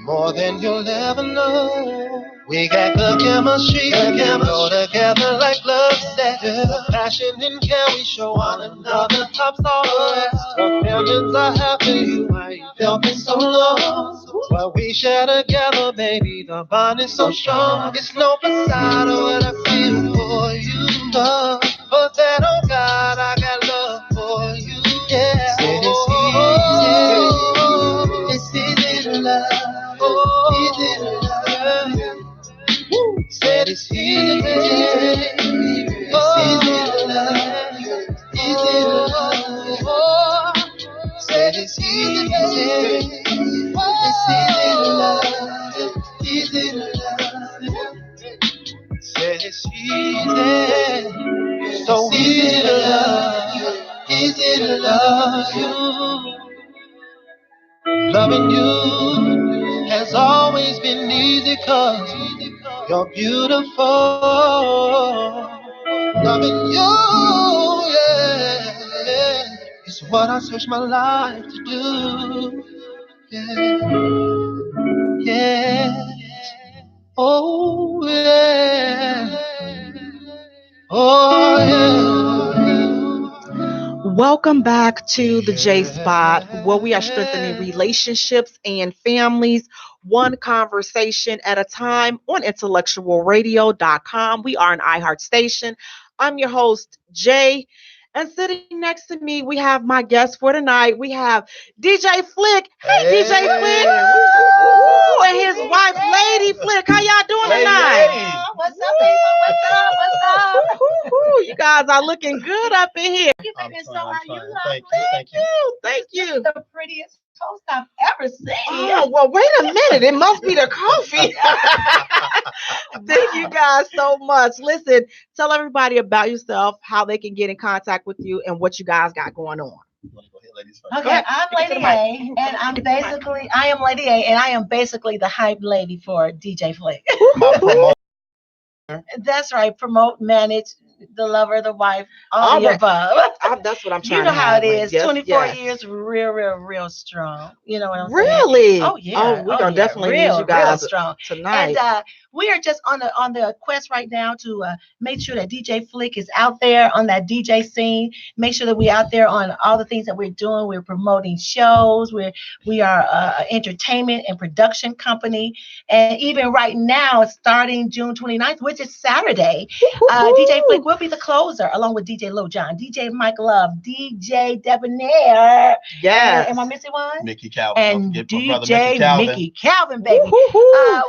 more than you'll ever know. We got the chemistry, go together like love said. The passion and care we show one another tops all the rest. The feelings I have for you, I ain't felt in so long. What we share together, baby, the bond is so strong. It's no facade of what I feel for you, love. But that, oh God, I got love for you, yeah. Said it's easy to love. Easy to love. Said it's easy, it's easy to love. Easy to love. Said it's easy, it's easy to love. Easy to love. Said it's easy, so easy to love. Easy to love you. Loving you has always been easy 'cause you're beautiful. Loving you, yeah, is what I search my life to do. Yeah, yeah, oh yeah, oh yeah. Welcome back to the J Spot, where we are strengthening relationships and families, one conversation at a time on IntellectualRadio.com. We are an iHeart station. I'm your host, Jay. And sitting next to me, we have my guest for tonight. We have DJ Flick. Hey, DJ Flick. Woo, and his wife, Lady Flick. How y'all doing tonight? What's up, people? What's up? You guys are looking good up in here. I'm fine. Thank you. Thank you. The prettiest toast I've ever seen. Oh, well, wait a minute. It must be the coffee. Thank you guys so much. Listen, tell everybody about yourself, how they can get in contact with you, and what you guys got going on. Okay, I'm Lady A, and I am Lady A, and I am basically the hype lady for DJ Flick. That's right. Promote, manage, the lover, the wife, all the above. That's what I'm trying to You know how it is. Yes, 24 years, real strong. You know what I'm saying? Really? Oh yeah. Oh, we're gonna definitely need you guys real strong tonight. And we are just on the quest right now to make sure that DJ Flick is out there on that DJ scene. Make sure that we're out there on all the things that we're doing. We're promoting shows. We are an entertainment and production company. And even right now, starting June 29th, which is Saturday, DJ Flick will be the closer, along with DJ Lil Jon, DJ Mike Love, DJ Debonair. Yes. Am I missing one? Mickey Calvin. And DJ Mickey Calvin, baby.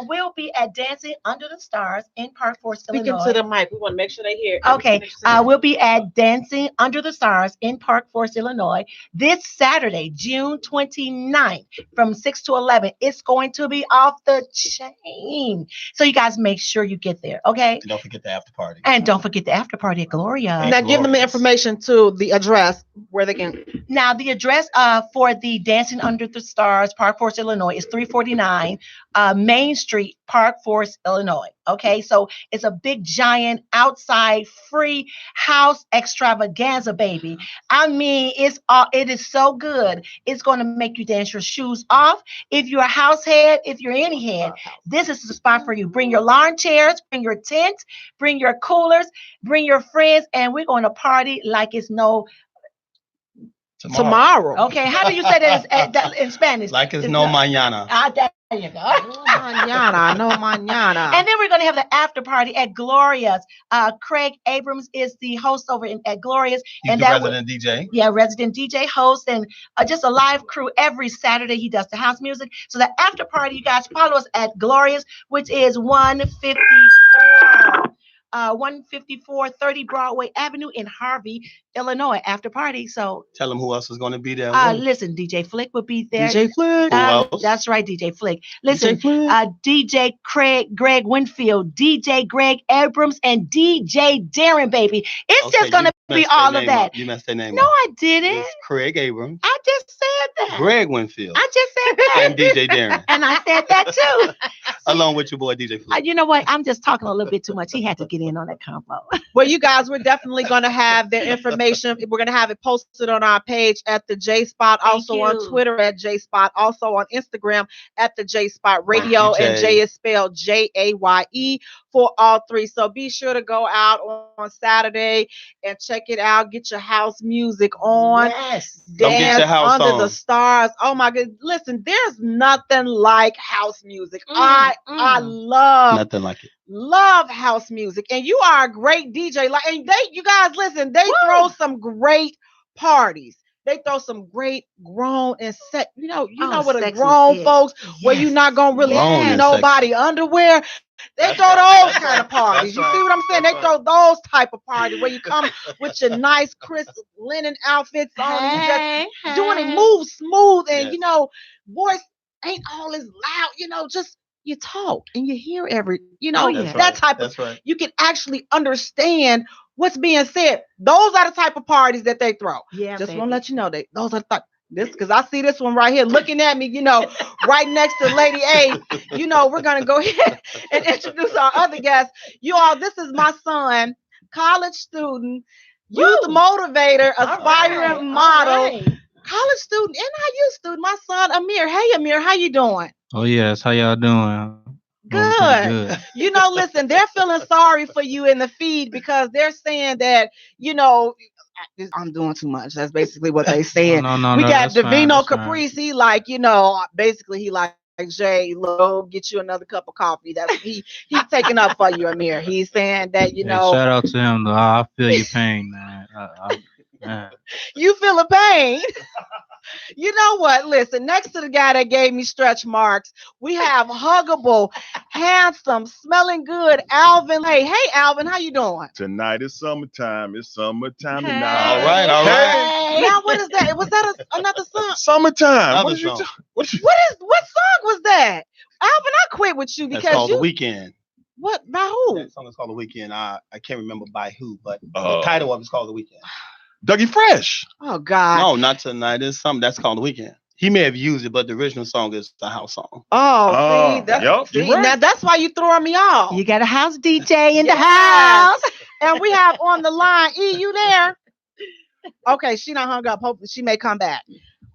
We'll be at Dancing Under the Stars in Park Forest, Speaking Illinois. to the mic, we want to make sure they hear. Okay, we'll be at Dancing Under the Stars in Park Forest, Illinois this Saturday, June 29th from 6 to 11. It's going to be off the chain. So you guys make sure you get there, okay? And don't forget the after party. And don't forget the after party at Gloria. Now give them the information to the address where they can. Now the address for the Dancing Under the Stars, Park Forest, Illinois is 349 Main Street, Park Forest, Illinois. Okay, so it's a big giant outside free house extravaganza, baby. I mean, it is so good. It's going to make you dance your shoes off. If you're a house head, if you're any head, this is the spot for you. Bring your lawn chairs, bring your tent, bring your coolers, bring your friends, and we're going to party like it's no tomorrow. Okay, how do you say that in Spanish? Like it's no mañana. There you go. No mañana. And then we're going to have the after party at Gloria's. Craig Abrams is the host over at Gloria's. He's and the resident DJ. Yeah, resident DJ host, and just a live crew every Saturday. He does the house music. So the after party, you guys follow us at Gloria's, which is 154 30 Broadway Avenue in Harvey, Illinois. After party. So tell them who else is going to be there. Listen, DJ Flick will be there. DJ Flick. Who else? That's right, DJ Flick. Listen, DJ DJ Greg Winfield, DJ Greg Abrams, and DJ Darren, baby. It's just going to be all of that. You messed their name No, up. I didn't. It's Craig Abrams. I just said that. Greg Winfield. I just said that. And DJ Darren, And I said that too. along with your boy DJ Flip. You know what? I'm just talking a little bit too much. He had to get in on that combo. Well, you guys, we're definitely going to have their information. We're going to have it posted on our page at the J Spot, also on Twitter at J Spot, also on Instagram at the J Spot Radio, and Jay is spelled Jaye for all three. So be sure to go out on Saturday and check it out. Get your house music on. Yes. Dance your house under on. the stars. Oh my God. Listen, there's nothing like house music. I love Nothing like it. love house music, and you are a great DJ. Like, and you guys, listen, they throw some great parties. They throw some great grown and set. You know what a sexy grown fit. folks where you're not gonna really Grown see and nobody underwear. They throw those kind of parties. You see what I'm saying? They throw those type of parties where you come with your nice, crisp linen outfits on, and you just doing it move smooth, and voice ain't all as loud. Just you talk and you hear that type of. Right. You can actually understand what's being said. Those are the type of parties that they throw. Yeah. Just want to let you know that those are this, because I see this one right here looking at me, right next to Lady A. We're going to go ahead and introduce our other guest. You all, this is my son, college student, youth motivator, aspiring model, college student, NIU student, my son, Amir. Hey, Amir, how you doing? Oh yes, how y'all doing? Good. Listen, they're feeling sorry for you in the feed because they're saying that, I'm doing too much. That's basically what they saying. No, we got that's fine, Davino that's fine. Caprice. He basically he like Jay, look, get you another cup of coffee. That's he's taking up for you, Amir. He's saying that Hey, shout out to him though. I feel your pain, man. Man. You feel a pain. You know what? Listen, next to the guy that gave me stretch marks, we have huggable, handsome, smelling good, Alvin. Hey, Alvin, how you doing? Tonight is summertime. It's summertime Hey. tonight. All right. Hey. Now, what is that? Was that another song? Summertime. Another What did you song. What song was that? Alvin, I quit with you That's because called The Weekend. What? By who? That song is called The Weekend. I can't remember by who, but the Oh. title of it's called The Weekend. Dougie Fresh. Oh God. No, not Tonight. It's something that's called The Weekend. He may have used it, but the original song is the house song. Oh, see, yup, see, you're right. now that's why you throwing me off. You got a house DJ in the Yes. house. And we have on the line, you there? Okay, she done hung up. Hopefully she may come back.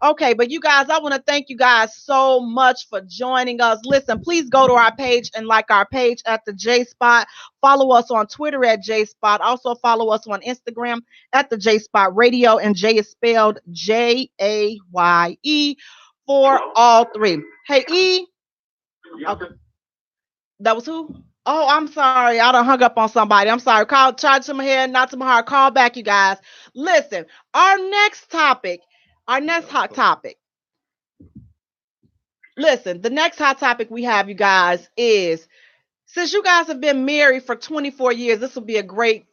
Okay, but you guys, I want to thank you guys so much for joining us. Listen, please go to our page and like our page at the J Spot. Follow us on Twitter at J Spot. Also follow us on Instagram at the J Spot Radio, and Jay is spelled Jaye for all three. Hey, E. Okay. That was who? Oh, I'm sorry. I done hung up on somebody. I'm sorry. Charge to my head, not to my heart. Call back, you guys. Listen, our next hot topic. Listen, the next hot topic we have, you guys, is since you guys have been married for 24 years, this will be a great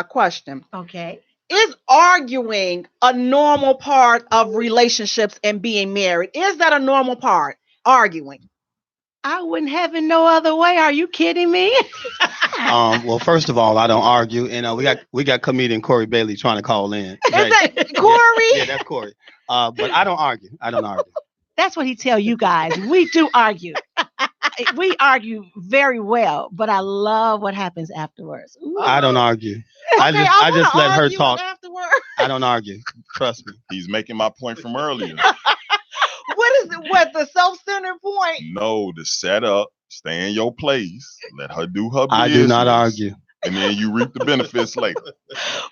question. Okay. Is arguing a normal part of relationships and being married? Is that a normal part? Arguing. I wouldn't have it no other way. Are you kidding me? Well, first of all, I don't argue, and we got comedian Corey Bailey trying to call in. Is that Corey? Yeah, that's Corey. But I don't argue. That's what he tell you guys. We do argue. We argue very well, but I love what happens afterwards. Ooh. I don't argue. Okay, I just let her argue talk. afterward. I don't argue. Trust me. He's making my point from earlier. What is it? What, the self-centered point? No, to set up, stay in your place, let her do her business. I do not argue. And then you reap the benefits later.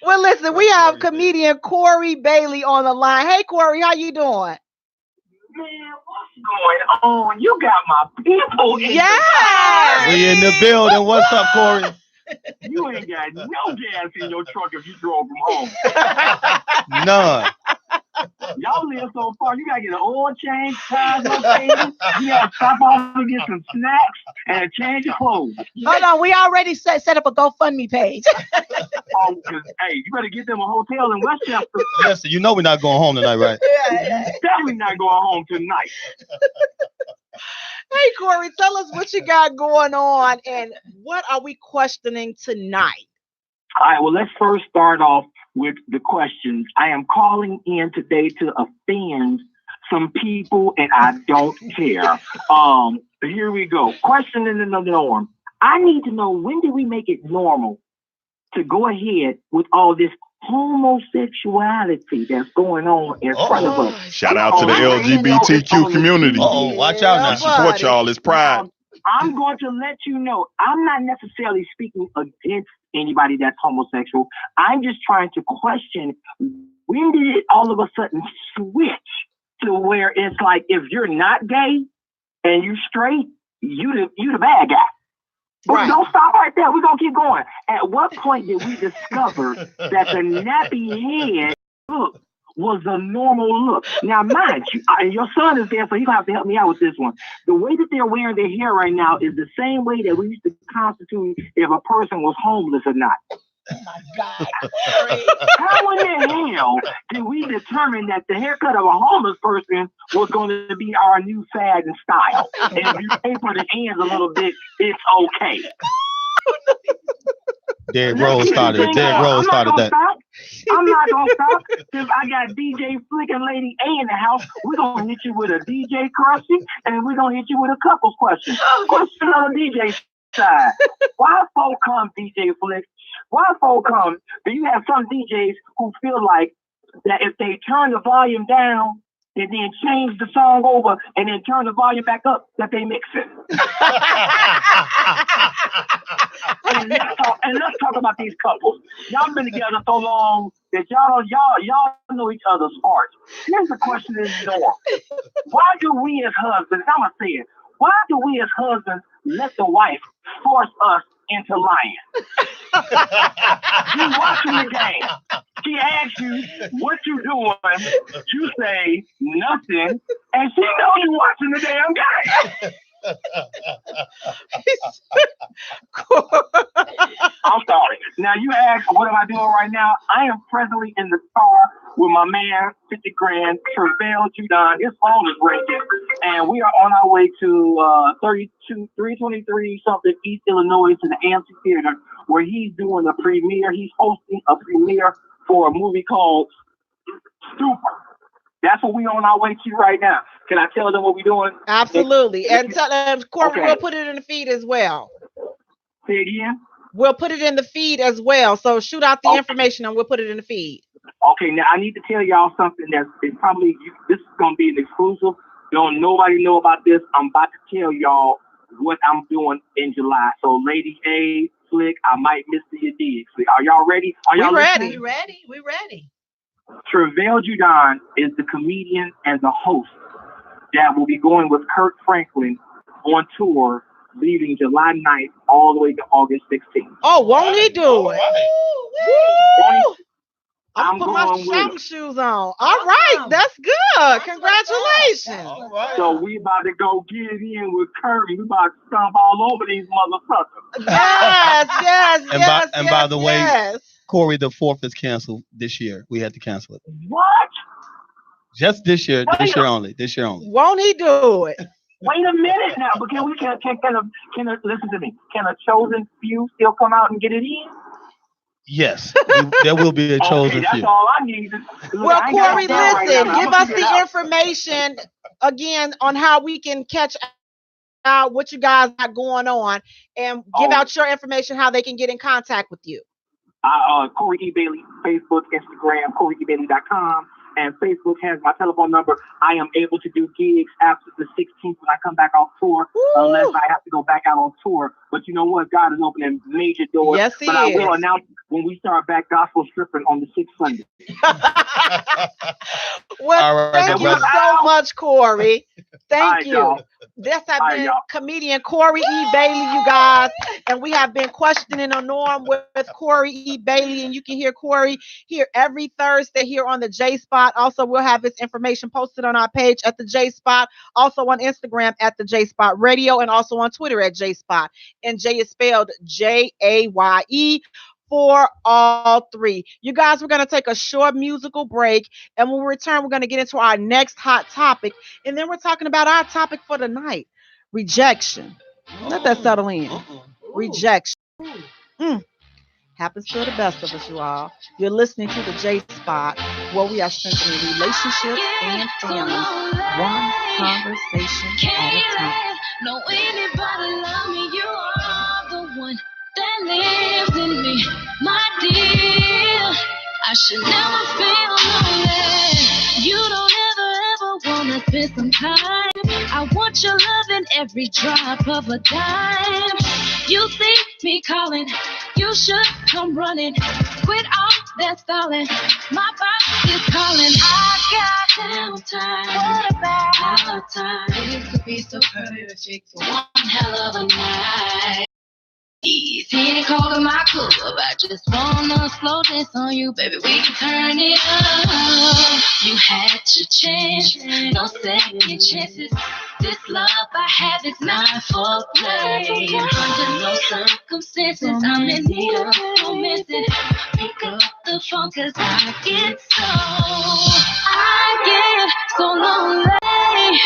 Well, listen, we have comedian Corey Bailey on the line. Hey, Corey, how you doing? Man, what's going on? You got my people in Yeah. We in the building. What's up, Corey? You ain't got no gas in your truck if you drove from home. None. Y'all live so far, you gotta get an oil change, tires rotated. You gotta stop off and get some snacks and a change of clothes. Hold on, we already set up a GoFundMe page. Oh, cause hey, you better get them a hotel in Westchester. Listen, you know we're not going home tonight, right? Definitely not going home tonight. Hey, Corey, tell us what you got going on and what are we questioning tonight? All right, well, let's first start off with the questions. I am calling in today to offend some people, and I don't care. Here we go. Question in the norm. I need to know, when did we make it normal to go ahead with all this homosexuality that's going on in front of us? Shout out to the LGBTQ community. Watch out now. We support y'all. It's pride. I'm going to let you know, I'm not necessarily speaking against anybody that's homosexual. I'm just trying to question, when did it all of a sudden switch to where it's like, if you're not gay and you straight, you the bad guy. But Right. don't stop right there. We're going to keep going. At what point did we discover that the nappy head look was a normal look? Now, mind you, your son is there, so you're going to have to help me out with this one. The way that they're wearing their hair right now is the same way that we used to constitute if a person was homeless or not. Oh my God. How in the hell did we determine that the haircut of a homeless person was going to be our new fad and style? And if you taper the ends a little bit, it's okay. Derrick Rose started it. Derrick Rose started that. I'm not going to stop because I got DJ Flick and Lady A in the house. We're going to hit you with a DJ question, and we're going to hit you with a couples question. Question on the DJ side. Why folk come, DJ Flick? Why folk come? Do you have some DJs who feel like that if they turn the volume down and then change the song over and then turn the volume back up, that they mix it? and let's talk about these couples. Y'all been together so long that y'all know each other's hearts. Here's the question in the door. Why do we as husbands, I'm gonna say it, why do we as husbands let the wife force us into lying? You watching the game. She asks you what you doing. You say nothing, and she know you watching the damn game. I'm sorry. Now you ask, what am I doing right now? I am presently in the car with my man, 50 grand, Travail Judon. His phone is ringing, and we are on our way to 323 something East Illinois to the AMC Theater, where he's doing a premiere. He's hosting a premiere for a movie called Super. That's what we on our way to right now. Can I tell them what we're doing? Absolutely. And tell them, Corbin, Okay. we'll put it in the feed as well. Say it again. We'll put it in the feed as well. So shoot out the Okay. information and we'll put it in the feed. Okay, now I need to tell y'all something this is going to be an exclusive. Don't nobody know about this. I'm about to tell y'all what I'm doing in July. So Lady A, Flick, I might miss your digs. Are y'all ready? Are y'all ready? We ready? We ready? Travail Judon is the comedian and the host that will be going with Kurt Franklin on tour leaving July 9th all the way to August 16th. Oh, won't he do it? Woo! I'm I'm gonna put my going with shouting him. shoes on. All right, Awesome. that's good. That's Congratulations. All right. So we about to go get it in with Kurt. We about to stomp all over these motherfuckers. Yes. And by the way, yes. Corey, the 4th is canceled this year. We had to cancel it. What? Just this year. Wait This year a- only. This year only. Won't he do it? Wait a minute now, but can listen to me? Can a chosen few still come out and get it in? Yes. There will be a Okay, chosen that's few. all I need. Look, Well, I ain't got Corey, no doubt right listen, now. give I'ma us figure it the out. information again on how we can catch out what you guys got going on and give out your information, how they can get in contact with you. Corey E. Bailey, Facebook, Instagram, CoreyEBailey.com. And Facebook has my telephone number. I am able to do gigs after the 16th when I come back off tour, unless I have to go back out on tour. But you know what? God is opening major doors. Yes, he but I is. will announce when we start back gospel stripping on the 6th Sunday. Well, All right, thank you brother. so much, Corey. Thank All right, you. y'all. This has All right, been y'all. comedian Corey E. Bailey, you guys. And we have been questioning the norm with Corey E. Bailey. And you can hear Corey here every Thursday here on the J Spot. Also, we'll have his information posted on our page at the J Spot. Also on Instagram at the J Spot Radio. And also on Twitter at J Spot. And Jay is spelled Jaye for all three. You guys, we're going to take a short musical break. And when we return, we're going to get into our next hot topic. And then we're talking about our topic for the night. Rejection. Let that settle in. Rejection. Happens to the best of us, you all. You're listening to the J Spot, where we are strengthening relationships and families, one conversation at a time. No anybody love me, you are the one that lives in me, my dear. I should never feel lonely. You don't ever wanna spend some time. I want your love in every drop of a dime. You see me calling, you should come running. Quit all that stalling. My body is calling. I got downtime. What about our time? It could be so perfect for one hell of a night. Easy ain't calling my club. I just wanna slow dance on you, baby. We can turn it up. You had your chance, no second chances. This love I have is not for play. Under no circumstances, I'm in need of romancing. Pick up the phone 'cause I get so lonely.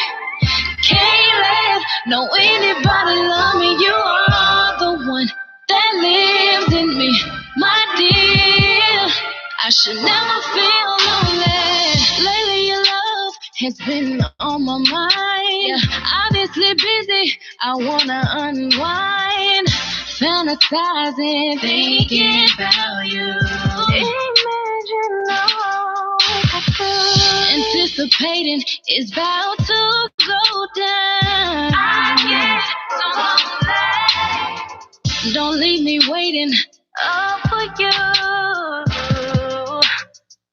Can't let no anybody love me. You are the one that lives in me, my dear. I should never feel lonely. Lately your love has been on my mind. Obviously busy, I wanna unwind. Fantasizing, thinking about you. Imagine all I could. Anticipating is about to go down. I get so lonely. Don't leave me waiting up for you.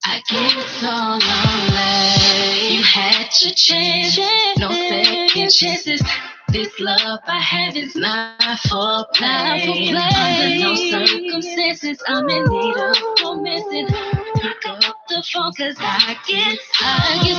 I get so lonely. You had your chance, no second chances. This love I have is not for play. Under no circumstances, I'm in need of romancing. Pick up the phone 'cause I get I get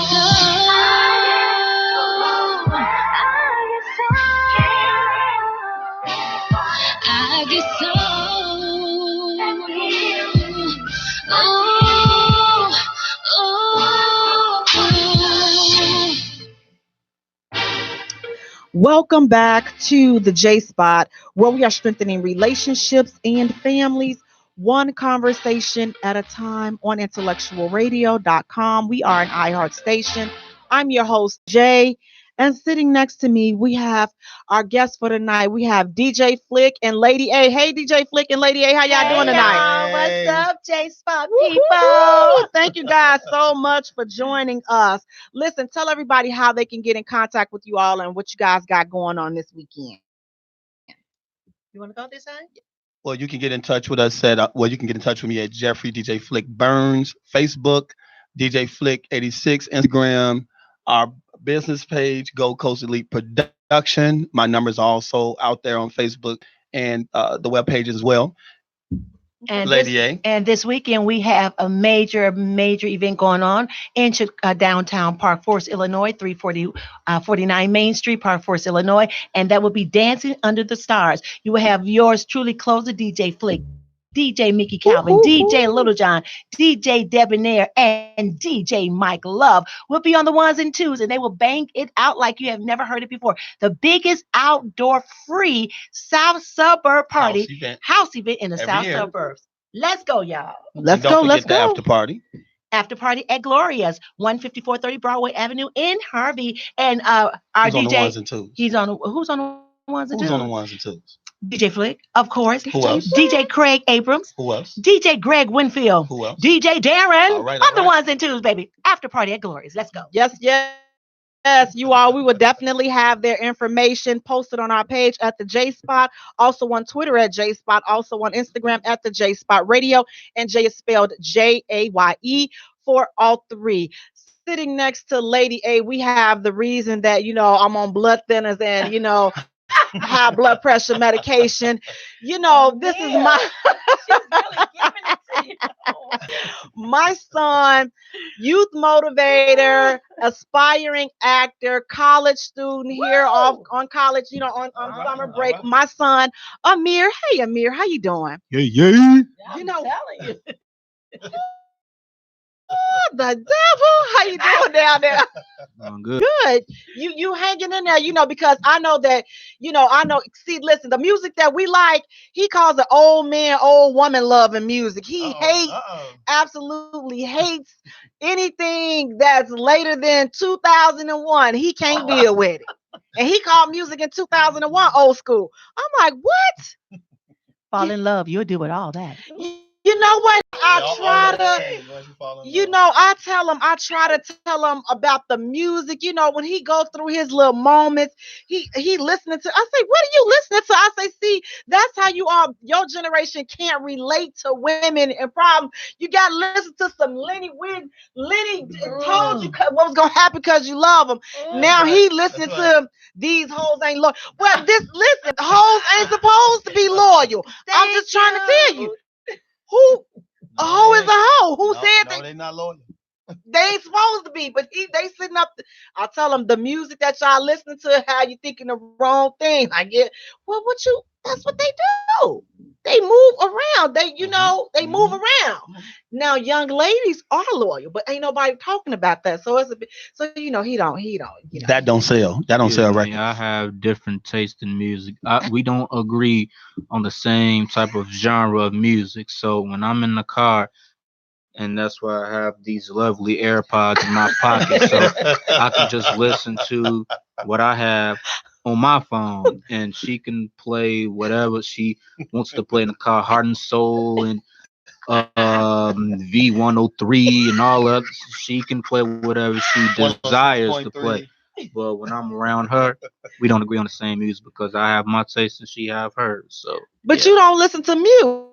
Welcome back to the J Spot, where we are strengthening relationships and families, one conversation at a time on IntellectualRadio.com. We are an iHeart station. I'm your host, Jay. And sitting next to me, we have our guests for tonight. We have DJ Flick and Lady A. Hey, DJ Flick and Lady A, how y'all doing tonight? Y'all. What's up, J Spot Woo-hoo! people? Thank you guys so much for joining us. Listen, tell everybody how they can get in contact with you all and what you guys got going on this weekend. You want to go this side? Well, you can get in touch with us at you can get in touch with me at Jeffrey DJ Flick Burns, Facebook, DJ Flick 86, Instagram, our business page, Gold Coast Elite Production. My numbers are also out there on Facebook and the web pages as well. And Lady this, A. and this weekend we have a major event going on in downtown Park Forest, Illinois, 349 Main Street, Park Forest, Illinois, and that will be Dancing Under the Stars. You will have yours truly, closer DJ Flick, DJ Mickey Calvin, DJ Little John, DJ Debonair, and DJ Mike Love will be on the ones and twos, and they will bang it out like you have never heard it before. The biggest outdoor free South Suburb party, house event in the South Suburbs. Let's go, y'all. Let's go. The after party. After party at Gloria's, 15430 Broadway Avenue in Harvey. And our Who's DJ, on the ones and twos? Who's on the ones and twos? Who's on the ones and twos? DJ Flick, of course. Who else? DJ Craig Abrams. Who else? DJ Greg Winfield. Who else? DJ Darren. All right, I'm the ones and twos, baby. After party at Gloria's. Let's go. Yes, you all. We will definitely have their information posted on our page at the J Spot, also on Twitter at J Spot, also on Instagram at the J Spot Radio, and Jay is spelled Jaye for all three. Sitting next to Lady A, we have the reason that I'm on blood thinners and high blood pressure medication. This is my She's really giving it to you. my son, youth motivator, aspiring actor, college student here off on college, on summer break. My son, Amir. Hey, Amir, how you doing? Yeah. I'm telling you. The devil? How you doing down there? I'm good. Good. You hanging in there, because I know that, I know. See, listen, the music that we like, he calls it old man, old woman loving music. He hates, absolutely hates anything that's later than 2001. He can't deal with it. And he called music in 2001 old school. I'm like, what? Fall in love. You'll do with all that. You know what? I try to tell him about the music. When he goes through his little moments, he listening to. I say, what are you listening to? I say, see, that's how you are. Your generation can't relate to women and problems. You got to listen to some Lenny Win. Lenny told you what was gonna happen because you love him. Now he listening to these hoes ain't loyal. Well, listen, hoes ain't supposed to be loyal. I'm just trying to tell you. Who a hoe is a hoe? Who said that? They're not loyal. They ain't supposed to be, but they sitting up. I tell them the music that y'all listening to, how you thinking the wrong thing. I get, well, that's what they do. They move around. They move around. Now, young ladies are loyal, but ain't nobody talking about that. So it's a bit, he don't. That don't sell. That don't sell records. I have different taste in music. We don't agree on the same type of genre of music. So when I'm in the car, and that's why I have these lovely AirPods in my pocket, so I can just listen to what I have on my phone, and she can play whatever she wants to play in the car, Heart and Soul and V103 and all that. She can play whatever she desires to play. But when I'm around her, we don't agree on the same music because I have my taste and she have hers. So, but you don't listen to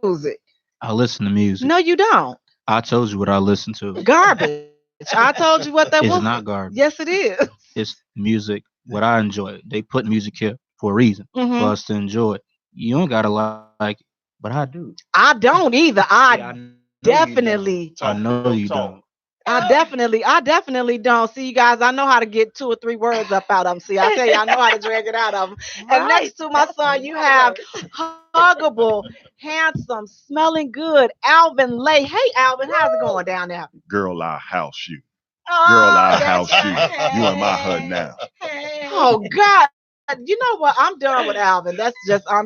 music. I listen to music. No, you don't. I told you what I listen to. Garbage. I told you what that was. It's not garbage. Yes, it is. It's music. What I enjoy. They put music here for a reason, for us to enjoy it. You don't gotta like it, but I do. I don't either. I definitely. I know you don't. I definitely don't. See, you guys, I know how to get 2 or 3 words up out of them. See, I tell you, I know how to drag it out of them. Right. And next to my son, you have huggable, handsome, smelling good, Alvin Lay. Hey, Alvin, how's it going down there? Girl, I'll house you. Girl, I'll house you. You in my hood now. Oh, God. You know what? I'm done with Alvin. I'm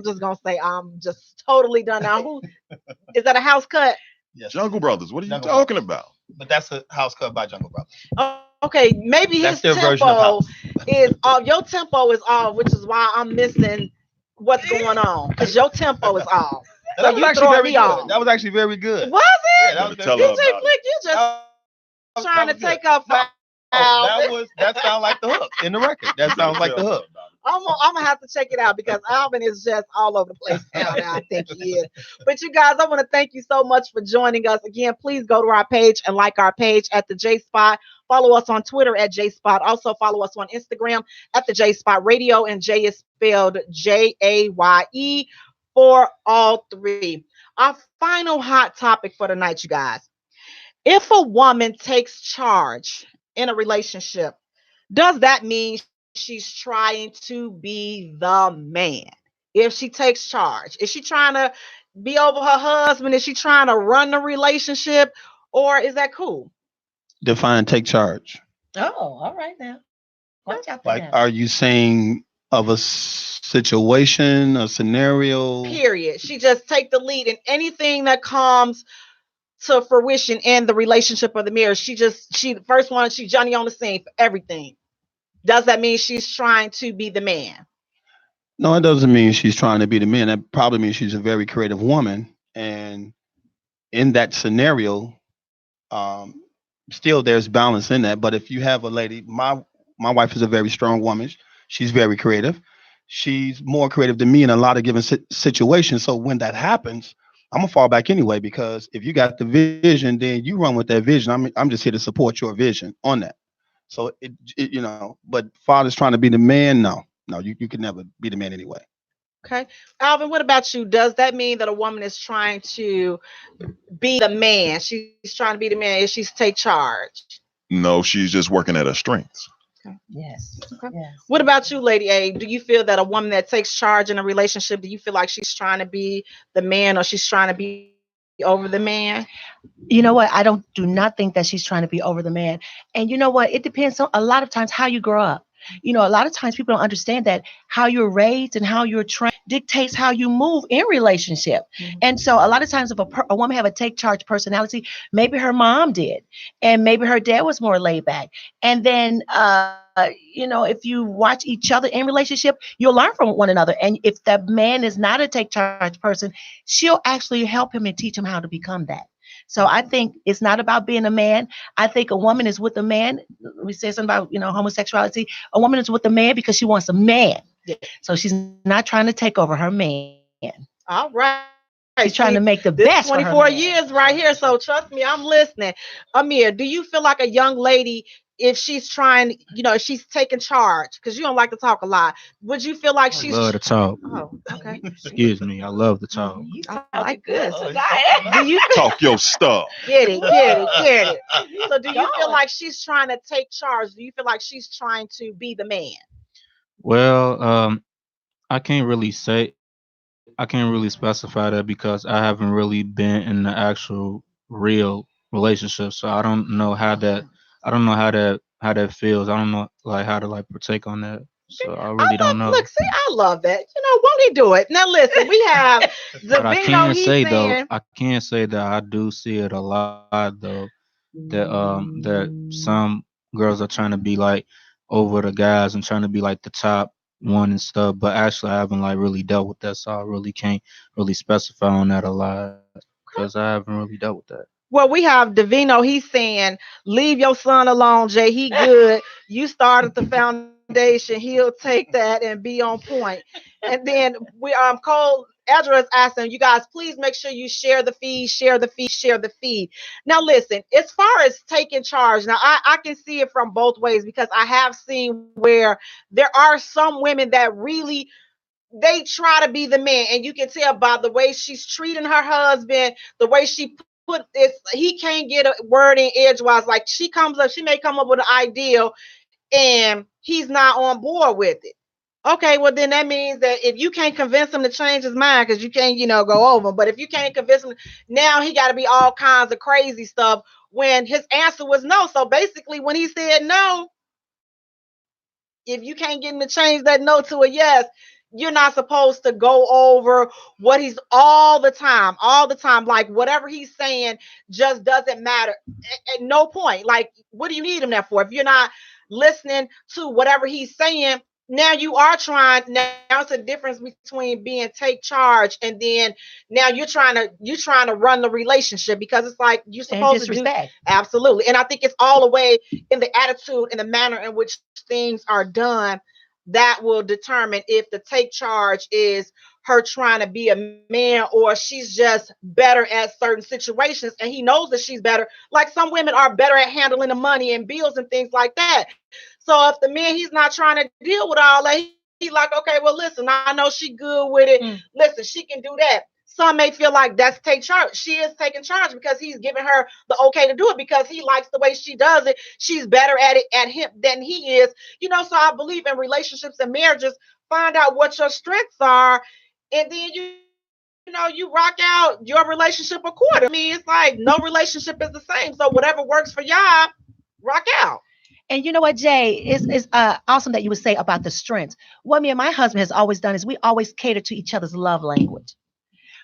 just going to say I'm just totally done now. Who is that, a house cut? Yes. Jungle Brothers. What are you talking about? But that's a house cut by Jungle Brothers. Okay, maybe that's his tempo is off. Your tempo is off, which is why I'm missing what's going on. Because your tempo is off. That was actually very good. That was actually very good. Was it? Yeah, DJ Flick, you just trying to take up. That sounds like the hook in the record. That sounds like the hook. I'm gonna have to check it out because Alvin is just all over the place now. I think he is. But you guys, I want to thank you so much for joining us again. Please go to our page and like our page at the J Spot. Follow us on Twitter at J Spot. Also follow us on Instagram at the J Spot Radio, and Jay is spelled Jaye for all 3. Our final hot topic for tonight, you guys. If a woman takes charge in a relationship, does that mean she's trying to be the man? If she takes charge, is she trying to be over her husband? Is she trying to run the relationship, or is that cool? Define take charge. Oh, all right now. Watch out for that. Are you saying of a situation, a scenario? Period. She just take the lead in anything that comes to fruition in the relationship or the marriage. She the first one. She's Johnny on the scene for everything. Does that mean she's trying to be the man? No, it doesn't mean she's trying to be the man. That probably means she's a very creative woman. And in that scenario, still there's balance in that. But if you have a lady, my wife is a very strong woman. She's very creative. She's more creative than me in a lot of given situations. So when that happens, I'm gonna fall back anyway, because if you got the vision, then you run with that vision. I'm just here to support your vision on that. So it but father's trying to be the man. No, you could never be the man anyway. Okay. Alvin, what about you? Does that mean that a woman is trying to be the man? She's trying to be the man if she's take charge? No, she's just working at her strengths. Okay. Yes. Okay. Yes. What about you, Lady A? Do you feel that a woman that takes charge in a relationship, do you feel like she's trying to be the man, or she's trying to be over the man? You know what? I don't do not think that she's trying to be over the man. And you know what? It depends on a lot of times how you grow up. You know, a lot of times people don't understand that how you're raised and how you're trained dictates how you move in relationship. And so a lot of times if a woman have a take charge personality, maybe her mom did, and maybe her dad was more laid back. And then, you know, if you watch each other in relationship, you'll learn from one another. And if the man is not a take charge person, she'll actually help him and teach him how to become that. So I think it's not about being a man. I think a woman is with a man. We say something about, you know, homosexuality. A woman is with a man because she wants a man. So she's not trying to take over her man. All right. She's trying to make the This best for her 24 man. years right here. So trust me, I'm listening. Amir, do you feel like a young lady, if she's trying, you know, if she's taking charge, because you don't like to talk a lot, would you feel like I she's love to talk. Oh, okay. Excuse me. I love to talk. I like this. Good. Do you Talk your stuff. get it, get it? So do you feel like she's trying to take charge? Do you feel like she's trying to be the man? Well, I can't really say I can't really specify that because I haven't really been in the actual real relationship. So I don't know how that feels. I don't know like how to like partake on that. So I I really don't love, look, know. see, I love that. You know, won't he do it? Now listen, we have But I Davino, can he's say though, saying, I can say that I do see it a lot though. That some girls are trying to be like over the guys and trying to be like the top one and stuff. But actually, I haven't like really dealt with that, so I really can't really specify on that a lot because I haven't really dealt with that. well, we have Davino, he's saying, leave your son alone, Jay. He good. You started the foundation. He'll take that and be on point. And then Cole Edra is asking you guys, please make sure you share the feed, share the feed. Now listen, as far as taking charge, now I can see it from both ways because I have seen where there are some women that really they try to be the man, and you can tell by the way she's treating her husband, the way she put this, he can't get a word in edgewise. Like she may come up with an ideal, and he's not on board with it. Okay, well then that means that if you can't convince him to change his mind, because you can't, go over him, but if you can't convince him, now he got to be all kinds of crazy stuff when his answer was no. So basically, when he said no, if you can't get him to change that no to a yes, you're not supposed to go over what he's all the time. Like whatever he's saying just doesn't matter at no point. Like, what do you need him there for? If you're not listening to whatever he's saying, now you are trying. Now it's a difference between being take charge and then now you're trying to run the relationship because it's like you're And supposed to do disrespect. absolutely. And I think it's all the way in the attitude and the manner in which things are done that will determine if the take charge is her trying to be a man or she's just better at certain situations and he knows that she's better. Like some women are better at handling the money and bills and things like that. So if the man he's not trying to deal with all that, he's like, okay, well, listen, I know she good with it. Listen, she can do that. Some may feel like that's take charge. She is taking charge because he's giving her the okay to do it because he likes the way she does it. She's better at it at him than he is. So I believe in relationships and marriages, find out what your strengths are, and then you rock out your relationship accordingly. I mean, it's like no relationship is the same. So whatever works for y'all, rock out. And you know what, Jay, it's awesome that you would say about the strengths. What me and my husband has always done is we always cater to each other's love language.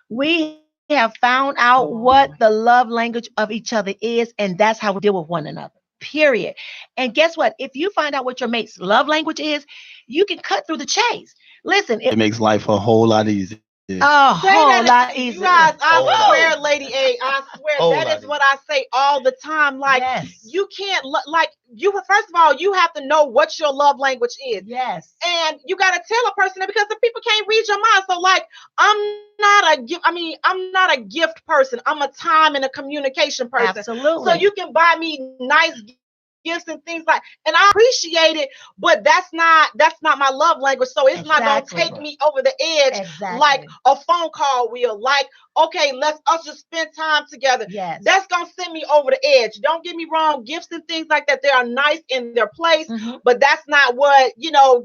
We have found out what the love language of each other is, and that's how we deal with one another. Period. And guess what? If you find out what your mate's love language is, you can cut through the chase. Listen, It makes life a whole lot easier. a Say whole that, lot you easier. guys. I Whole lot swear, easier. Lady A, I swear Whole that lot is what easier. I say all the time. Like Yes. you can't like you. First of all, you have to know what your love language is, Yes. and you got to tell a person that because the people can't read your mind. So like, I'm not a gift person. I'm a time and a communication person. So Absolutely. you can buy me nice gifts and things like, and I appreciate it, but that's not my love language. So it's not gonna take Exactly. me over the edge like Exactly. a phone call will, like okay, let's us just spend time together. Yes. That's gonna send me over the edge. Don't get me wrong, gifts and things like that, they are nice in their place, but that's not what,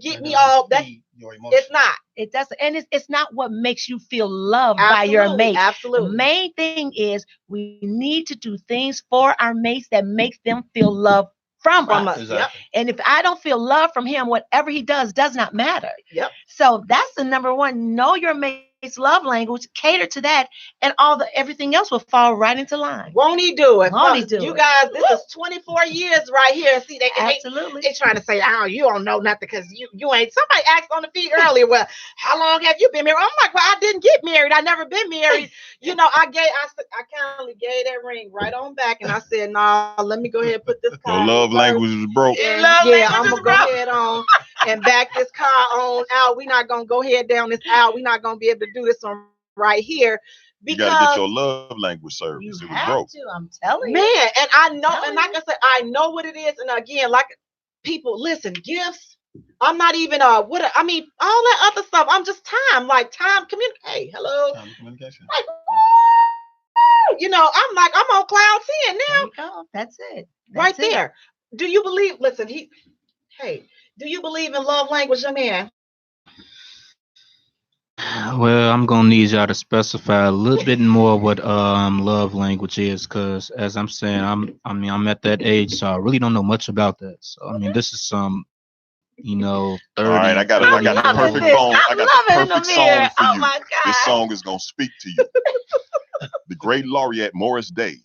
get me all that. It's not. It doesn't, and it's not what makes you feel loved by your mate. Absolutely. The main thing is we need to do things for our mates that makes them feel love from us. Exactly. Yep. And if I don't feel love from him, whatever he does not matter. Yep. So that's the number one. Know your mate's love language, cater to that, and everything else will fall right into line. Won't he do it? Won't he do you it? guys, this is 24 years right here. See, Absolutely. they trying to say, oh, you don't know nothing because you ain't. Somebody asked on the feed earlier, well, how long have you been married? I'm like, well, I didn't get married. I never been married. I kindly gave that ring right on back, and I said, no, let me go ahead and put this car. Your love language is broke. And, I'm gonna go ahead on and back this car on out. We're not gonna go ahead down this out. We're not gonna be able to do this one right here. Because you gotta get your love language service. You it was have broke. to. I'm telling you, man. And I know, and like I said, I know what it is. And again, like people, listen, gifts. I'm not even all that other stuff. I'm just time, communicate. Hey, hello. Time communication. Like, I'm like, I'm on cloud 10 now. there you go. That's it. Right That's it. there. Do you believe? Listen, do you believe in love language, your man? Well, I'm gonna need y'all to specify a little bit more what love language is, because as I'm saying, I'm at that age, so I really don't know much about that. So I mean, this is some 30. All right, I got the perfect song. I got the perfect song for you. My God. This song is gonna speak to you. The great laureate Morris Day,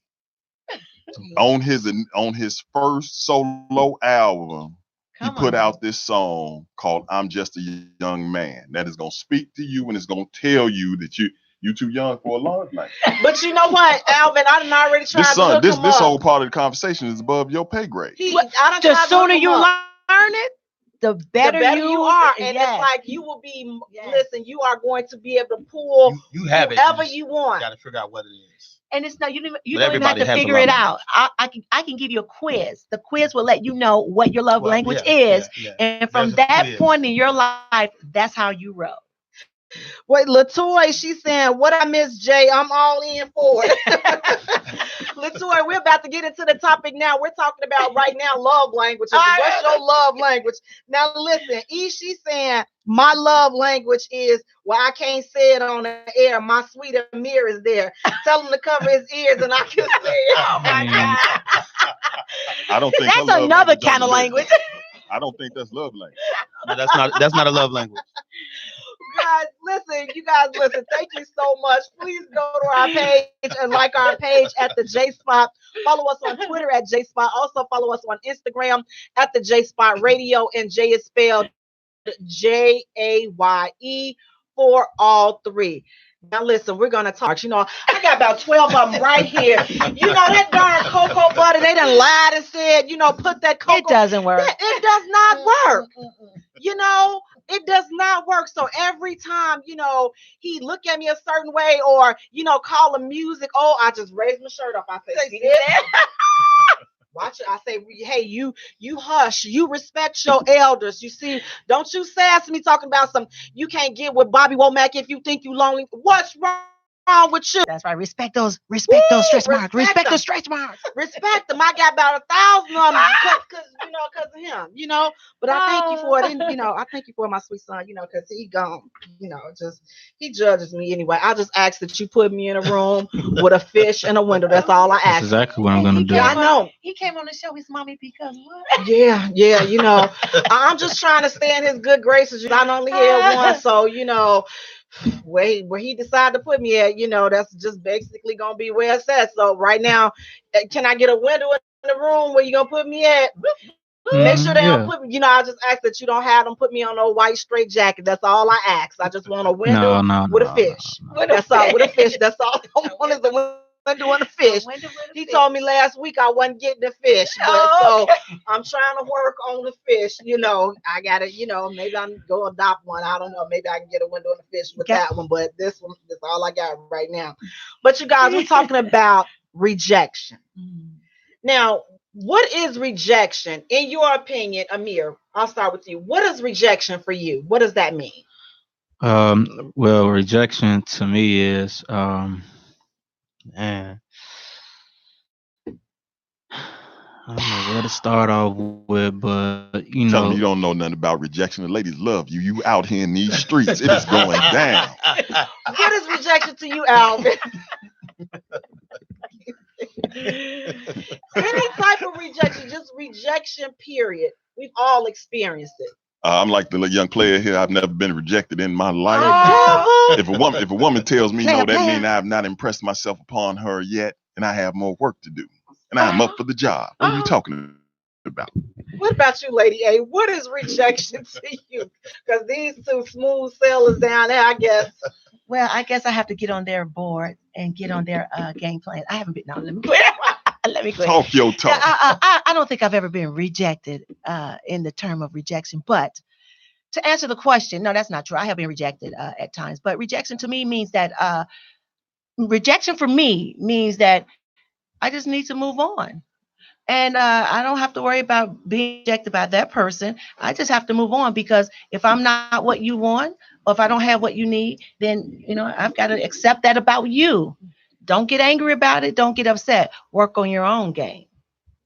on his first solo album, he put out this song called "I'm Just a Young Man" that is gonna speak to you, and it's gonna tell you that you too young for a love language. But you know what, Alvin? I done already tried to hook him this up. whole part of the conversation is above your pay grade. The sooner you learn it, the better you are. And yes. it's like you will be, listen, you are going to be able to pull you have whoever it. you want. You got to figure out what it is. And it's not you don't even everybody have to has a figure it love out. I can give you a quiz. The quiz will let you know what your love language is. Yeah. And from that point in your life, that's how you roll. Wait, Latoya, she's saying, what I miss, Jay, I'm all in for it. Latoya, we're about to get into the topic now. We're talking about right now love languages. What's your love language? Now, listen, she's saying, my love language is, well, I can't say it on the air. My sweet Amir is there. Tell him to cover his ears and I can say it. Oh, my God. I don't think that's another kind of language. I don't think that's love language. No, that's not a love language. You guys listen. Thank you so much. Please go to our page and like our page at the J Spot. Follow us on Twitter at J Spot. Also follow us on Instagram at the J Spot Radio, and Jay is spelled Jaye for all three. Now listen, we're gonna talk. I got about 12 of them right here. That darn cocoa butter. They done lied and said, put that cocoa. It doesn't work. It does not work. It does not work. So every time, he look at me a certain way or, call the music. Oh, I just raised my shirt up. I say, see that? Watch it. I say, hey, you hush. You respect your elders. You see, don't you sass me talking about you can't get with Bobby Womack if you think you lonely. What's wrong with you? That's right. Respect those stretch marks. Respect the stretch marks. Respect them. I got about 1,000 of them because of him, But I thank you for it. And, I thank you for my sweet son, because he gone, he judges me anyway. I just ask that you put me in a room with a fish and a window. That's all I ask. That's exactly what I'm going to do. I know. He came on the show his mommy because what? Yeah. I'm just trying to stay in his good graces. I only had one, so, where he decided to put me at, that's just basically gonna be where it's at. So right now, can I get a window in the room where you gonna put me at? Make sure they don't put me, I just ask that you don't have them put me on no white straight jacket. That's all I ask. I just want a window with a fish. That's all. With a fish. That's all I want is a window and a fish. He told me last week I wasn't getting the fish. So I'm trying to work on the fish. I gotta, maybe I'm go adopt one. I don't know. Maybe I can get a window and a fish with that one. But this one is all I got right now. But you guys, we're talking about rejection. Now, what is rejection in your opinion, Amir? I'll start with you. What is rejection for you? What does that mean? Well, rejection to me is Man, I don't know where to start off with, but Tell them you don't know nothing about rejection. The ladies love you. You out here in these streets. It is going down. What is rejection to you, Alvin? Any type of rejection, just rejection, period. We've all experienced it. I'm like the young player here. I've never been rejected in my life. Oh. If a woman tells me no, that Player. means I have not impressed myself upon her yet, and I have more work to do. And I'm up for the job. What are you talking about? What about you, Lady A? What is rejection to you? Because these two smooth sailors down there, I guess. Well, I guess I have to get on their board and get on their game plan. I haven't been. No, let me quit. Let me quit. Talk your talk. I don't think I've ever been rejected in the term of rejection. But to answer the question, no, that's not true. I have been rejected at times. But rejection to me means that rejection for me means that I just need to move on. And I don't have to worry about being rejected by that person. I just have to move on, because if I'm not what you want, or if I don't have what you need, then, I've got to accept that about you. Don't get angry about it. Don't get upset. Work on your own game.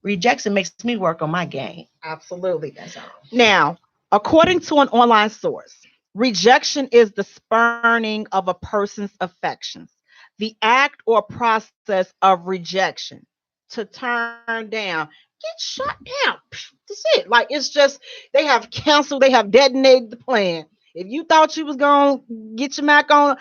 Rejection makes me work on my game. Absolutely. That's all. Now, according to an online source, rejection is the spurning of a person's affections, the act or process of rejection. To turn down, get shut down. That's it. Like, it's just, they have canceled, they have detonated the plan. If you thought you was gonna get your Mac on,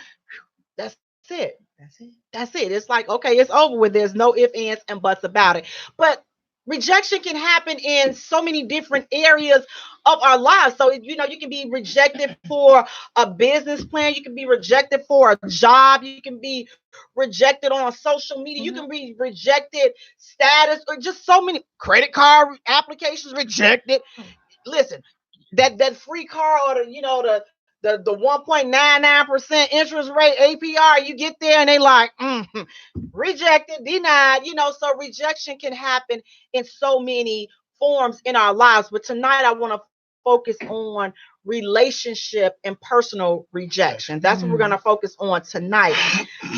that's it. That's it. That's it. It's like, okay, it's over with. There's no ifs, ands, and buts about it. But rejection can happen in so many different areas of our lives. So, you can be rejected for a business plan. You can be rejected for a job. You can be rejected on social media. You can be rejected status, or just so many credit card applications rejected. Listen, that free car, or the 1.99% interest rate APR, you get there and they like, rejected, denied, so rejection can happen in so many forms in our lives. But tonight I want to focus on relationship and personal rejection. That's what we're going to focus on tonight.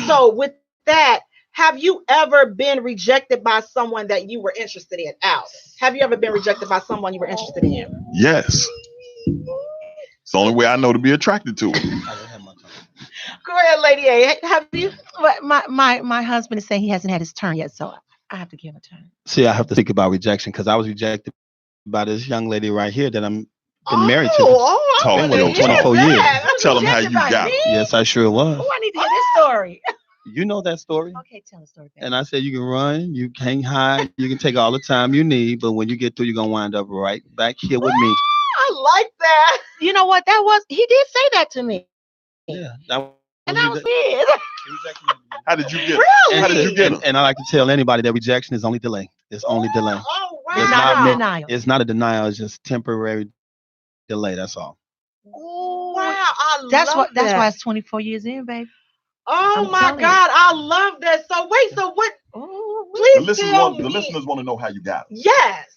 So with that, have you ever been rejected by someone that you were interested in? Al, have you ever been rejected by someone you were interested in? Yes. It's the only way I know to be attracted to it. Go ahead, Lady A. Have you? My husband is saying he hasn't had his turn yet, so I have to give him a turn. See, I have to think about rejection, because I was rejected by this young lady right here that I'm been married to. Talk with your 24 talk. years. Tell them how you got it. Yes, I sure was. Oh, I need to hear this story. You know that story. Okay, tell the story. Baby. And I said, you can run, you can't hide, you can take all the time you need, but when you get through, you're going to wind up right back here with me. I like that. You know what? He did say that to me. Yeah. That And I was weird. How did you get it? Really? How did you get it? And I like to tell anybody that rejection is only delay. It's only delay. Oh, wow. It's not a denial. It's not a denial. It's just temporary delay. That's all. Oh, wow. That's love why that. it's 24 years in, babe. Oh, I'm my telling God. I love that. So, wait. So, what? Oh, Please tell The me. listeners want to know how you got it. Yes.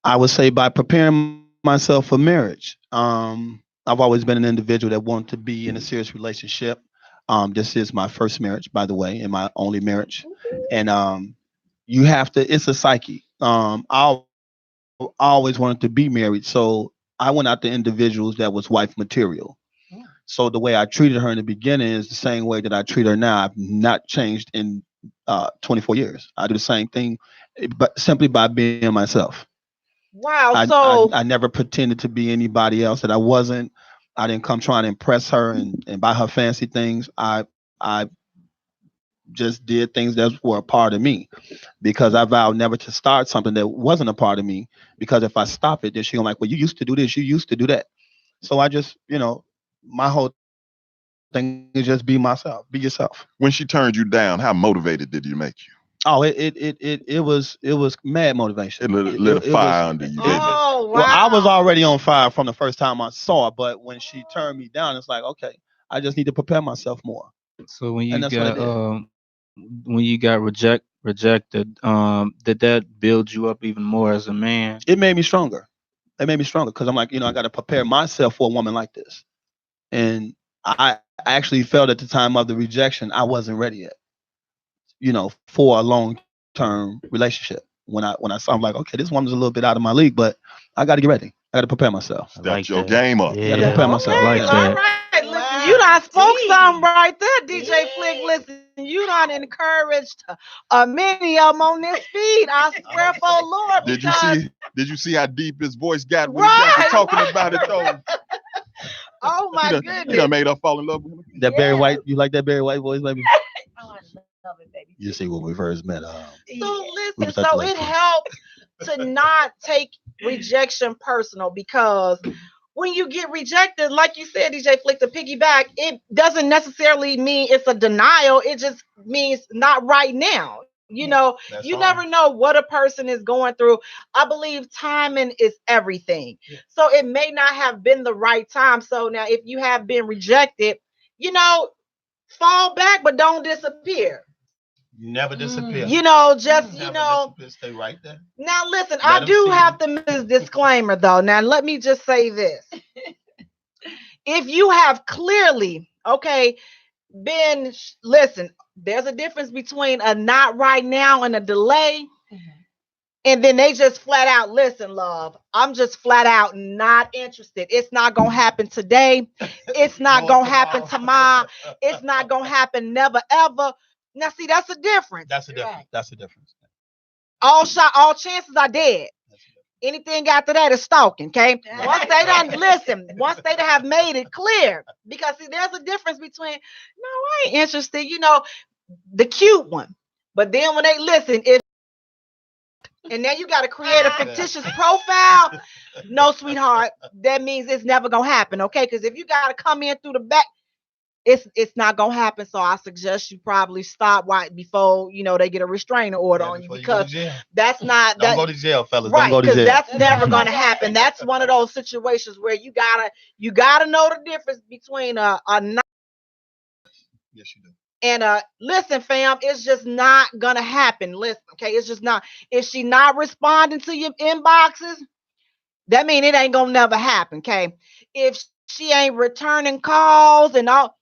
I would say by preparing myself for marriage. I've always been an individual that wanted to be in a serious relationship. This is my first marriage, by the way, and my only marriage. And you have to, it's a psyche. I always wanted to be married. So I went out to individuals that was wife material. So the way I treated her in the beginning is the same way that I treat her now. I've not changed in 24 years. I do the same thing, but simply by being myself. Wow. I never pretended to be anybody else that I wasn't. I didn't come trying to impress her and buy her fancy things. I just did things that were a part of me, because I vowed never to start something that wasn't a part of me. Because if I stop it, then she's like, well, you used to do this, you used to do that. So I just, my whole thing is just be myself, be yourself. When she turned you down, how motivated did you make you? Oh, it was mad motivation. It lit a fire under you. Oh, wow. Well, I was already on fire from the first time I saw her, but when she turned me down, it's like, okay, I just need to prepare myself more. So when you And that's what I got rejected, did that build you up even more as a man? It made me stronger. Because I'm like, I got to prepare myself for a woman like this. And I actually felt at the time of the rejection, I wasn't ready yet. for a long-term relationship. When I saw, I'm like, okay, this woman's a little bit out of my league, but I got to get ready. I got to prepare myself. I Step like your that. game up. I got to Yeah, prepare myself. I like All that. right, listen, Wow. you done spoke Deep. some right there, DJ Yeah. Flick. Listen, you done encouraged many of them on this feed. I swear for Lord, Did you because see? Did you see how deep his voice got when he got to right, talking about it though? oh my He done goodness. made her fall in love with him. That Barry White, you like that Barry White voice, baby? Oh, I love it, baby. You see, when we first met, So we listen, was at the so lake. it helps to not take rejection personal because when you get rejected, like you said, DJ Flick, to piggyback, it doesn't necessarily mean it's a denial. It just means not right now. That's You all. never know what a person is going through. I believe timing is everything. Yeah. So it may not have been the right time. So now, if you have been rejected, fall back, but don't disappear. You never disappear. Just, Never disappear. Stay right there. now listen, Let I 'em do see have you. to make this disclaimer though. Now let me just say this. If you have clearly, listen, there's a difference between a not right now and a delay. And then they just flat out, listen, love, I'm just flat out not interested. It's not going to happen today. It's not Nor going to happen tomorrow. tomorrow. It's not going to happen never, ever. Now, see, that's a difference. That's a difference. That's a difference. All chances are dead. Anything after that is stalking, okay? Once they done once they have made it clear, because see, there's a difference between, no, I ain't interested, the cute one. But then when they listen, and now you got to create a fictitious profile. No, sweetheart, that means it's never gonna happen, okay? Because if you got to come in through the back, it's not gonna happen. So I suggest you probably stop right before they get a restraining order on you, because that's not Don't that go to jail, fellas. right, Don't go to because jail. that's never gonna happen. That's one of those situations where you gotta know the difference between a not Yes, you do. and listen, fam, it's just not gonna happen. Listen, okay, it's just not. If she not responding to your inboxes, that mean it ain't gonna never happen. Okay, if she ain't returning calls and all,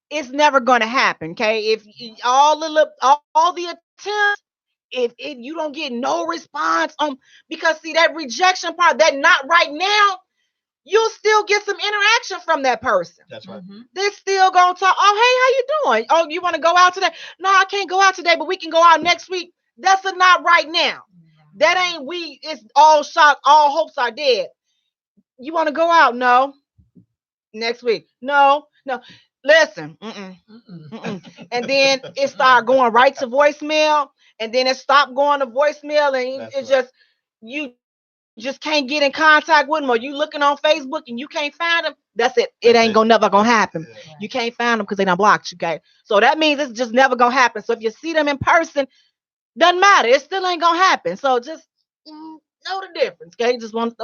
it's never gonna happen. Okay, if all the attempts, if you don't get no response on, because see that rejection part, that not right now, you'll still get some interaction from that person. That's right. They're still gonna talk. Oh, hey, how you doing? Oh, you want to go out today? No, I can't go out today, but we can go out next week. That's a not right now. That ain't we. It's all shot. All hopes are dead. You want to go out? No. Next week? No. Listen. And then it started going right to voicemail, and then it stopped going to voicemail, and it's just you just can't get in contact with them, or you looking on Facebook and you can't find them. That's it. It ain't never gonna happen. You can't find them because they done blocked you. Okay, so that means it's just never gonna happen. So if you see them in person, doesn't matter. It still ain't gonna happen. So just know the difference. Okay, just want to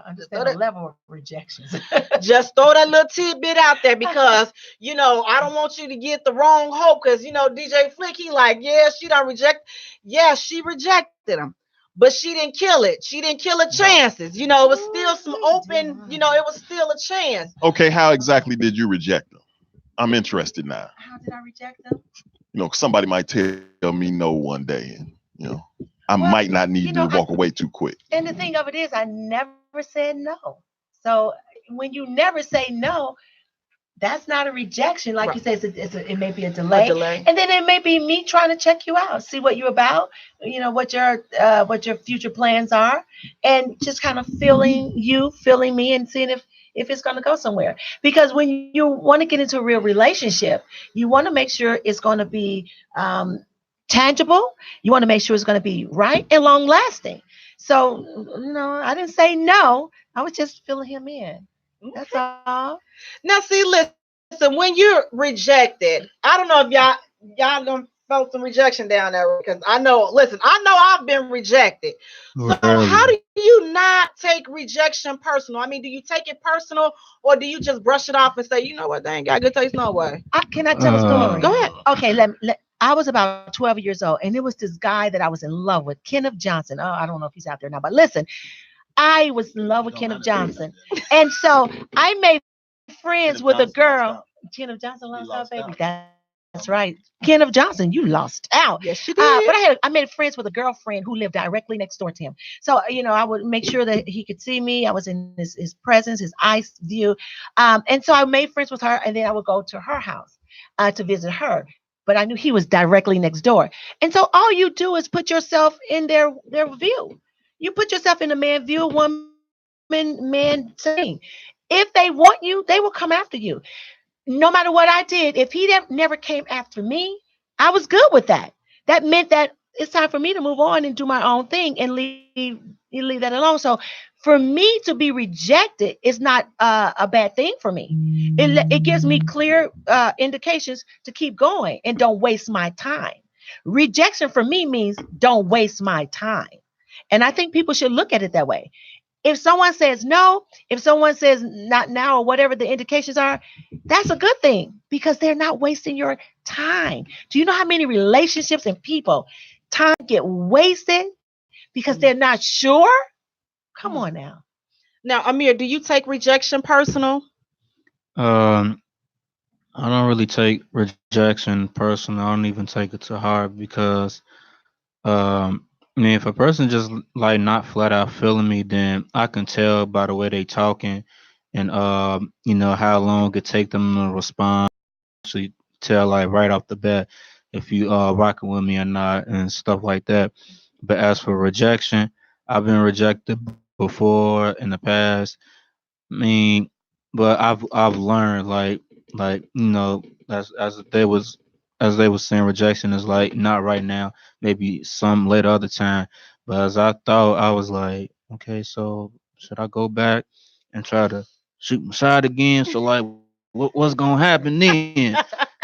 Understand the level of rejections. just throw that little tidbit out there, because I don't want you to get the wrong hope, because DJ Flick, he like, yeah, she done reject. Yeah, she rejected him, but she didn't kill it. She didn't kill her chances. It was still some open. It was still a chance. Okay, how exactly did you reject them? I'm interested now. How did I reject them? Somebody might tell me no one day, and I might not need to walk away too quick. And the thing of it is, I never said no. So when you never say no, that's not a rejection. Like you said, it may be a delay. And then it may be me trying to check you out, see what you're about, what your future plans are, and just kind of feeling me, and seeing if it's going to go somewhere. Because when you want to get into a real relationship, you want to make sure it's going to be tangible. You want to make sure it's going to be right and long lasting. So, I didn't say no. I was just filling him in. That's all. Now, see, listen, when you're rejected, I don't know if y'all done felt some rejection down there, because I know I've been rejected. So how do you not take rejection personal? I mean, do you take it personal, or do you just brush it off and say, you know what, they ain't got good taste no way? Can I tell a story? Go ahead. Okay, I was about 12 years old, and it was this guy that I was in love with, Kenneth Johnson. Oh, I don't know if he's out there now, but listen, I was in love with Kenneth Johnson. And so I made friends with a girl. Kenneth Johnson lost our baby. That's right. Kenneth Johnson, you lost out. Yes, she But did. I made friends with a girlfriend who lived directly next door to him. So, I would make sure that he could see me. I was in his presence, his eye view. And so I made friends with her, and then I would go to her house to visit her. But I knew he was directly next door. And so all you do is put yourself in their view. You put yourself in a man view, man saying. If they want you, they will come after you no matter what I did, if he never came after me, I was good with that. That meant that it's time for me to move on and do my own thing and leave that alone. So for me to be rejected is not a bad thing for me. It gives me clear indications to keep going and don't waste my time. Rejection for me means don't waste my time. And I think people should look at it that way. If someone says no, if someone says not now or whatever the indications are, that's a good thing because they're not wasting your time. Do you know how many relationships and people time get wasted because they're not sure? Come on now. Now, Amir, do you take rejection personal? Um, I don't really take rejection personal. I don't even take it to heart because I mean, if a person just like not flat out feeling me, then I can tell by the way they talking and how long it take them to respond. Actually, tell like right off the bat if you rocking with me or not and stuff like that. But as for rejection, I've been rejected before in the past. I mean, but I've learned as they was saying rejection is like not right now, maybe some later other time. But as I thought, I was like, okay, so should I go back and try to shoot my shot again? So like, what's gonna happen then?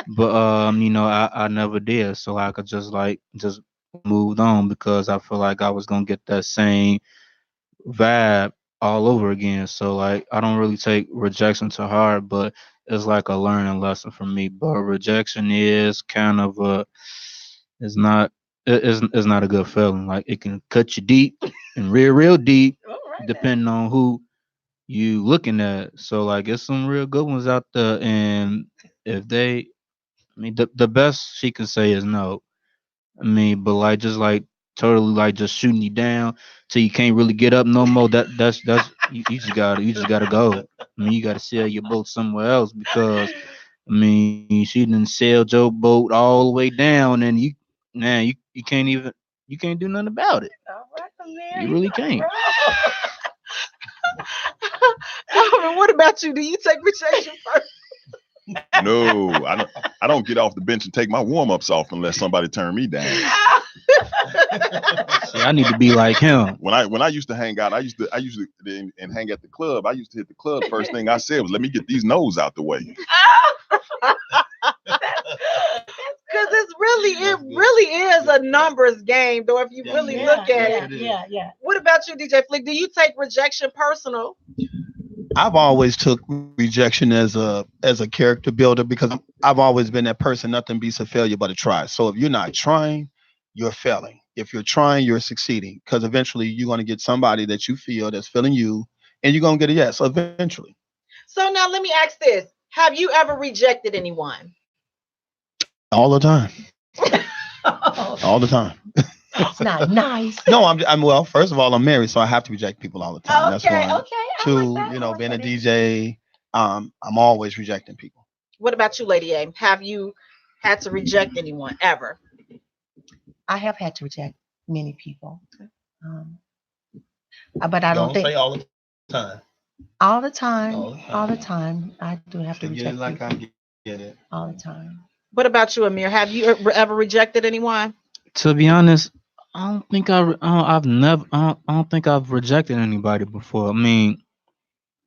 But I never did. So I could just moved on because I feel like I was gonna get that same vibe all over again. So like I don't really take rejection to heart, but it's like a learning lesson for me. But rejection is kind of a it's not it's not a good feeling. Like it can cut you deep and real deep All right now. depending on who you looking at. So like it's some real good ones out there and if they I mean the best she can say is no. I mean, but like just like totally like just shooting you down till you can't really get up no more. That's you just gotta go. I mean, you gotta sail your boat somewhere else because I mean she didn't sailed your boat all the way down and you can't even you can't do nothing about it. All right, You Amir, really you're not can't. wrong. Alvin, what about you? Do you take rejection first? No, I don't get off the bench and take my warm ups off unless somebody turn me down. See, I need to be like him. When I used to hang out, I used to and hang at the club. I used to hit the club. First thing I said was, "Let me get these no's out the way." Because it really is a numbers game, though. If you really Yeah, look at yeah, it. yeah. What about you, DJ Flick? Do you take rejection personal? I've always took rejection as a character builder because I've always been that person. Nothing beats a failure but a try. So if you're not trying, you're failing. If you're trying, you're succeeding because eventually you're going to get somebody that you feel that's feeling you, and you're going to get a yes eventually. So now let me ask this: have you ever rejected anyone? All the time, Oh, all the time. that's not nice. No, I'm well. First of all, I'm married, so I have to reject people all the time. That's Okay, one. okay. I Two, like that. I like being a that. DJ, I'm always rejecting people. What about you, Lady A? Have you had to reject anyone ever? I have had to reject many people. Um, but I don't Don't think say all the time. all the time, All the time. all the time, I do have to Get it reject like people I get it. all the time. What about you, Amir? Have you ever rejected anyone? To be honest, I don't think I've never I don't think I've rejected anybody before. I mean,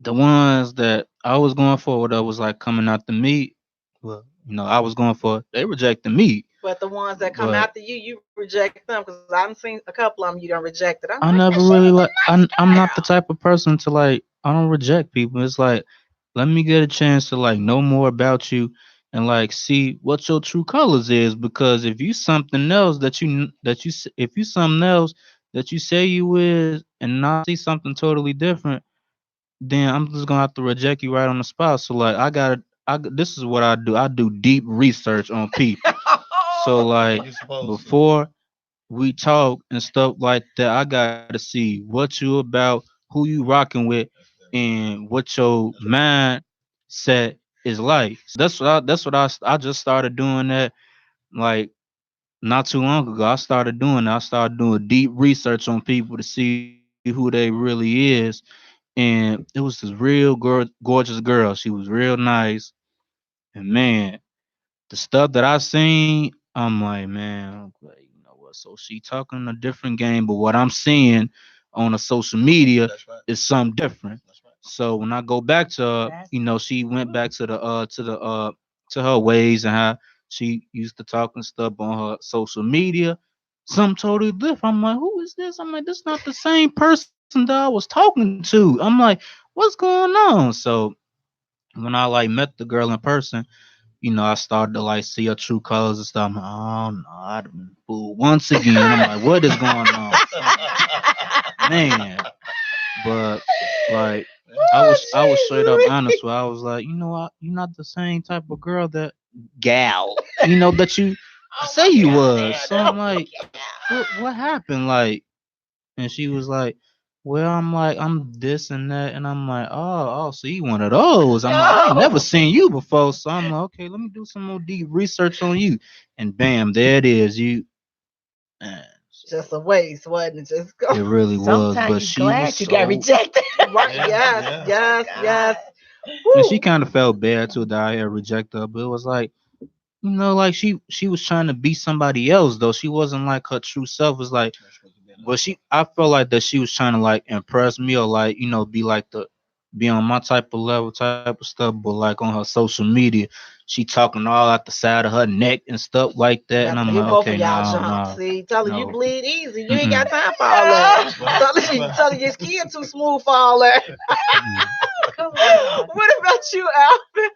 the ones that I was going for that was like coming out to me, well, I was going for they rejected me. But the ones that come But after you, you reject them because I've seen a couple of them you don't rejected. I'm I like, never but she's really a like nice I'm not the girl. type of person to like I don't reject people. It's like let me get a chance to like know more about you and like see what your true colors is because if you something else if you something else that you say you is and I see something totally different then I'm just gonna have to reject you right on the spot. So like this is what I do. I do deep research on people. So like You supposed to. before we talk and stuff like that, I gotta see what you about, who you rocking with, and what your mindset is like. So that's what I just started doing that like not too long ago. I started doing that. I started doing deep research on people to see who they really is. And it was this real gorgeous girl. She was real nice. And man, the stuff that I seen, I'm like, man, I'm like, you know what? So she talking a different game, but what I'm seeing on the social media That's right. is something different. That's right. So when I go back to her, That's she went back to her ways and how she used to talk and stuff on her social media. Something totally different. I'm like, who is this? I'm like, this not the same person that I was talking to. I'm like, what's going on? So when I like met the girl in person, I started to like see her true colors and stuff. I'm like, oh no, I'd have been fooled once again. I'm like, what is going on? Man. But like I was straight up honest with her. I was like, you know what, you're not the same type of girl that you say you was. So I'm like, what happened? Like, and she was like, well, I'm like, I'm this and that, and I'm like, oh, so you one of those. I'm like, I ain't never seen you before, so I'm like, okay, let me do some more deep research on you, and bam, there it is. Man, Just a waste, wasn't it? Just go. it really was, sometimes but you she was glad you got so, rejected. Right? Yeah, Yes, yeah. yes, yes. and she Woo. kind of felt bad too that I had rejected her, but it was like, like she was trying to be somebody else though. She wasn't like her true self. It's like, but I felt like that she was trying to like impress me or like be like be on my type of level type of stuff. But like on her social media, she talking all out the side of her neck and stuff like that. And Got I'm here like, both of okay, y'all no, jump. no, See, telling you no. bleed easy. You ain't Mm-mm, got time for all that. That's Telling your skin too smooth for all that. mm-mm. Come on. What about you, Alvin?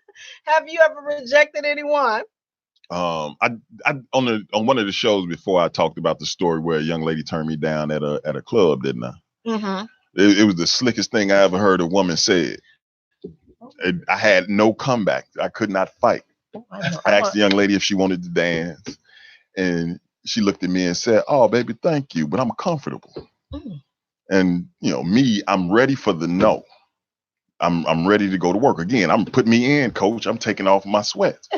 Have you ever rejected anyone? I on one of the shows before I talked about the story where a young lady turned me down at a club, didn't I? Mm-hmm. It was the slickest thing I ever heard a woman say. I had no comeback. I could not fight. Oh, I know. I asked the young lady if she wanted to dance, and she looked at me and said, "Oh, baby, thank you, but I'm comfortable." Mm. And me, I'm ready for the no. I'm ready to go to work again. I'm putting me in, coach. I'm taking off my sweats.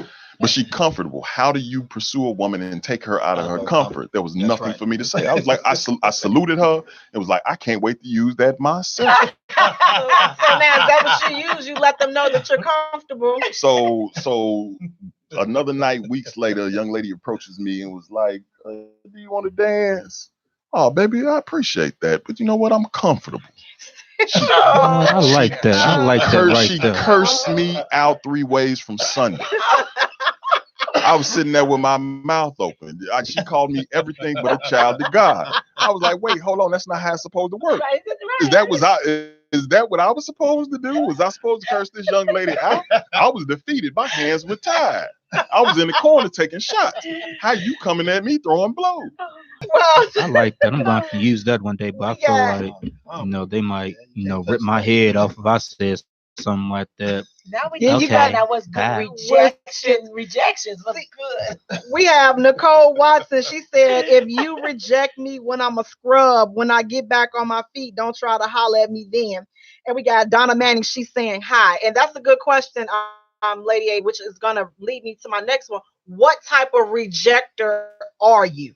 But she comfortable. How do you pursue a woman and take her out of her comfort? There was That's nothing right. for me to say. I was like, I saluted her. It was like, I can't wait to use that myself. So now is that what you use? You let them know that you're comfortable. So another night, weeks later, a young lady approaches me and was like, do you want to dance? Oh, baby, I appreciate that. But you know what? I'm comfortable. I like that. I like that right She there. cursed me out 3 ways from Sunday. I was sitting there with my mouth open. She called me everything but a child of God. I was like, wait, hold on. That's not how it's supposed to work. Right, Is that what I was supposed to do? Was I supposed to curse this young lady out? I was defeated. My hands were tied. I was in the corner taking shots. How you coming at me throwing blows? Well, I like that. I'm going to use that one day, but I feel yeah. like they might rip my head off if I said something like that. now we Yeah, can you find got out what's good. bye. Rejections was good. We have Nicole Watson. She said, if you reject me when I'm a scrub, when I get back on my feet, don't try to holler at me then. And we got Donna Manning. She's saying hi. And that's a good question, Lady A, which is going to lead me to my next one. What type of rejector are you?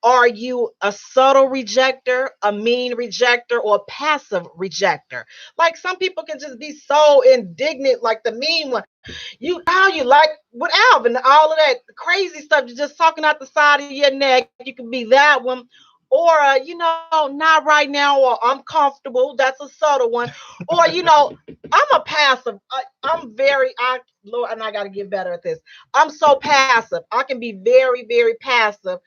Are you a subtle rejector, a mean rejector, or a passive rejector? Like some people can just be so indignant, like the mean one. You like with Alvin, all of that crazy stuff. You're just talking out the side of your neck. You can be that one. Or, not right now, or I'm comfortable. That's a subtle one. Or, I'm a passive. Lord, and I got to get better at this. I'm so passive. I can be very, very passive.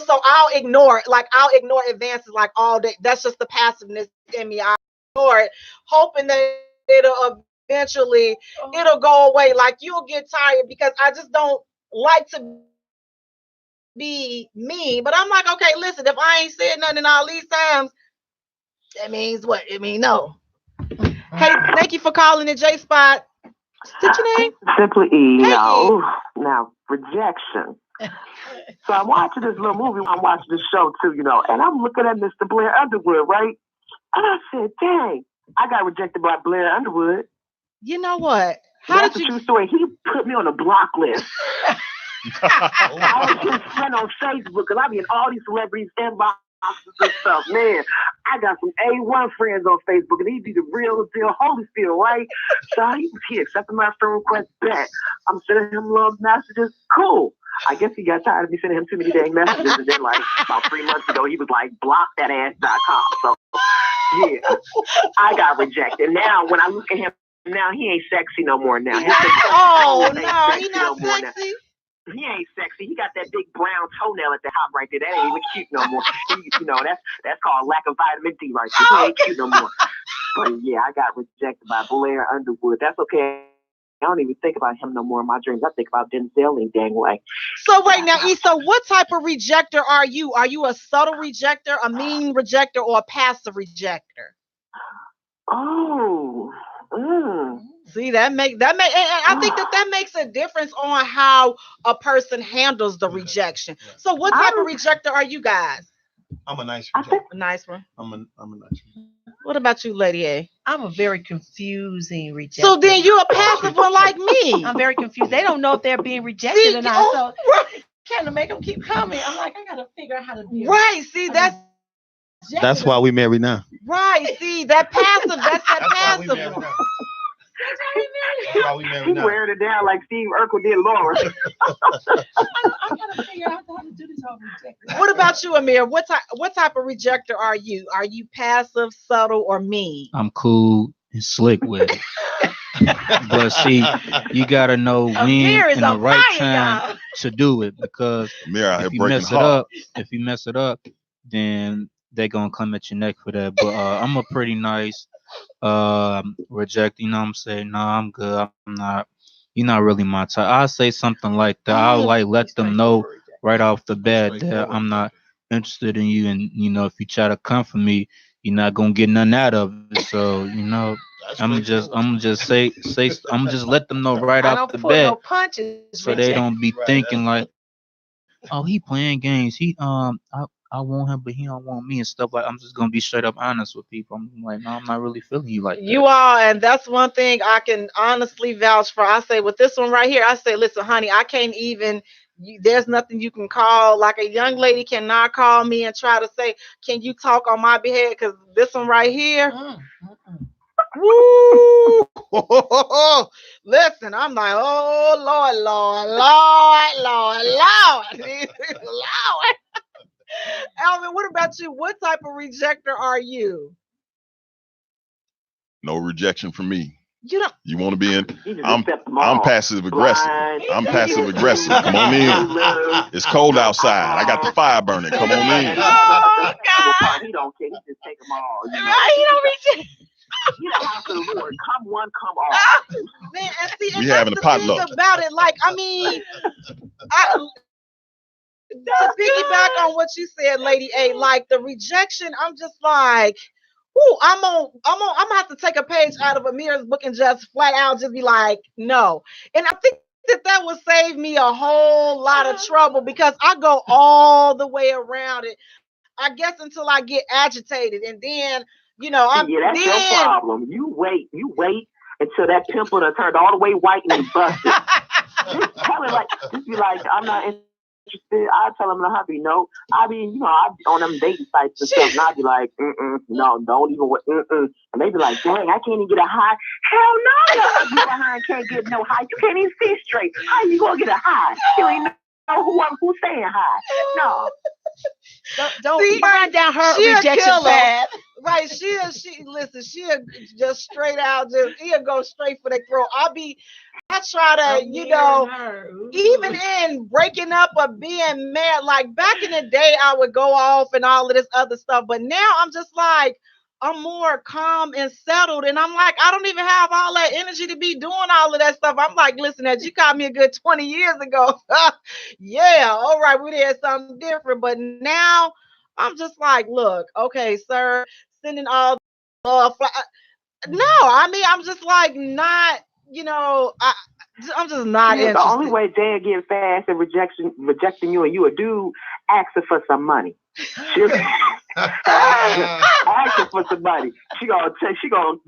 So I'll ignore it. Like I'll ignore advances like all day. That's just the passiveness in me. I ignore it, hoping that eventually it'll go away. Like you'll get tired because I just don't like to be mean. But I'm like, okay, listen, if I ain't said nothing in all these times, that means what? It means no. Hey, thank you for calling the J Spot. What's your name? Simply E. Hey, Now rejection. So I'm watching this little movie. I'm watching this show too, and I'm looking at Mr. Blair Underwood, right? And I said, "Dang, I got rejected by Blair Underwood." you know what? How That's did a you? true story. He put me on a block list. I was his friend on Facebook because I be in all these celebrities' inboxes and stuff. Man, I got some A1 friends on Facebook, and he be the real deal Holyfield, right? So he accepted my friend request back. I'm sending him love messages. Cool. I guess he got tired of me sending him too many dang messages, and then like about 3 months ago, he was like, block that ass.com. So yeah, I got rejected. Now when I look at him, now he ain't sexy no more. Now He not sexy. He ain't sexy. He got that big brown toenail at the top right there. That ain't even cute no more. That's called lack of vitamin D right there. He ain't cute no more. But yeah, I got rejected by Blair Underwood. That's okay. I don't even think about him no more in my dreams. I think about Denzel and dang way. So wait now, E, so what type of rejector are you? Are you a subtle rejector, a mean rejector, or a passive rejector? Oh. See, and I think that makes a difference on how a person handles the rejection. So what type of rejector are you guys? I'm a nice rejector. A nice one. I'm a nice rejector. What about you, Lady A? I'm a very confusing rejector. So then you're a passive one like me. I'm very confused. They don't know if they're being rejected or not. So trying to make them keep coming. I'm like, I gotta figure out how to deal. Right. See, that's why we married now. Right. See, that passive. That's that passive one. He's wearing it down like Steve Urkel did Laura. I gotta figure out how to do this whole rejector. What about you, Amir? What type of rejector are you? Are you passive, subtle, or mean? I'm cool and slick with it. But see, you gotta know when and the right time to do it, because if you mess it up, then they're gonna come at your neck for that. But I'm a pretty nice reject, you know what I'm saying? No, I'm good. I'm not, you're not really my type. I'll say something like that. I'll like let them know right off the bat that I'm not interested in you, and if you try to come for me, you're not gonna get nothing out of it. So I'm just let them know right off the bat, no punches, so they don't be thinking like, oh, he playing games. I want him, but he don't want me and stuff. Like, I'm just gonna be straight up honest with people. I'm like, no, I'm not really feeling you like that. You are, and that's one thing I can honestly vouch for. I say with this one right here, I say, listen, honey, I can't even. There's nothing you can call. Like a young lady cannot call me and try to say, can you talk on my behalf? Because this one right here. Woo! Listen, I'm like, oh Lord. Alvin, what about you? What type of rejector are you? No rejection from me. You don't. You want to be in? I'm passive aggressive. I'm passive aggressive. Come on in. It's cold outside. I got the fire burning. Come on in. Oh God! He don't care. He just take them all. Right? He don't reject. You know how to the Lord, come one, come all. Man, and see, we having a potluck about it. Like, I mean, to piggyback on what you said, Lady A, like the rejection, I'm just like, ooh, I'm gonna have to take a page out of Amir's book and just flat out just be like, no. And I think that would save me a whole lot of trouble, because I go all the way around it, I guess, until I get agitated, and then that's your problem. You wait until that pimple done turned all the way white and busted. Just tell it just be like, I'm not interested. I tell them not happy. No, I mean, I on them dating sites and stuff, and I be like, no, don't even, and they be like, dang, I can't even get a high. Hell no, you behind can't get no high. You can't even see straight. How you gonna get a high? You ain't know who's saying high. No. Don't burn down her rejection path. Right, she'll just straight out, he'll go straight for the throat. I try to, even in breaking up or being mad, like back in the day, I would go off and all of this other stuff. But now I'm just like, I'm more calm and settled. And I'm like, I don't even have all that energy to be doing all of that stuff. I'm like, listen, you caught me a good 20 years ago. Yeah, all right, we did something different. But now I'm just like, look, okay, sir, sending all no, I mean, I'm just like not, I'm just not Yeah, the only interested. way Jay get fast and rejecting you and you a dude asking for some money. She asking for some money. She gonna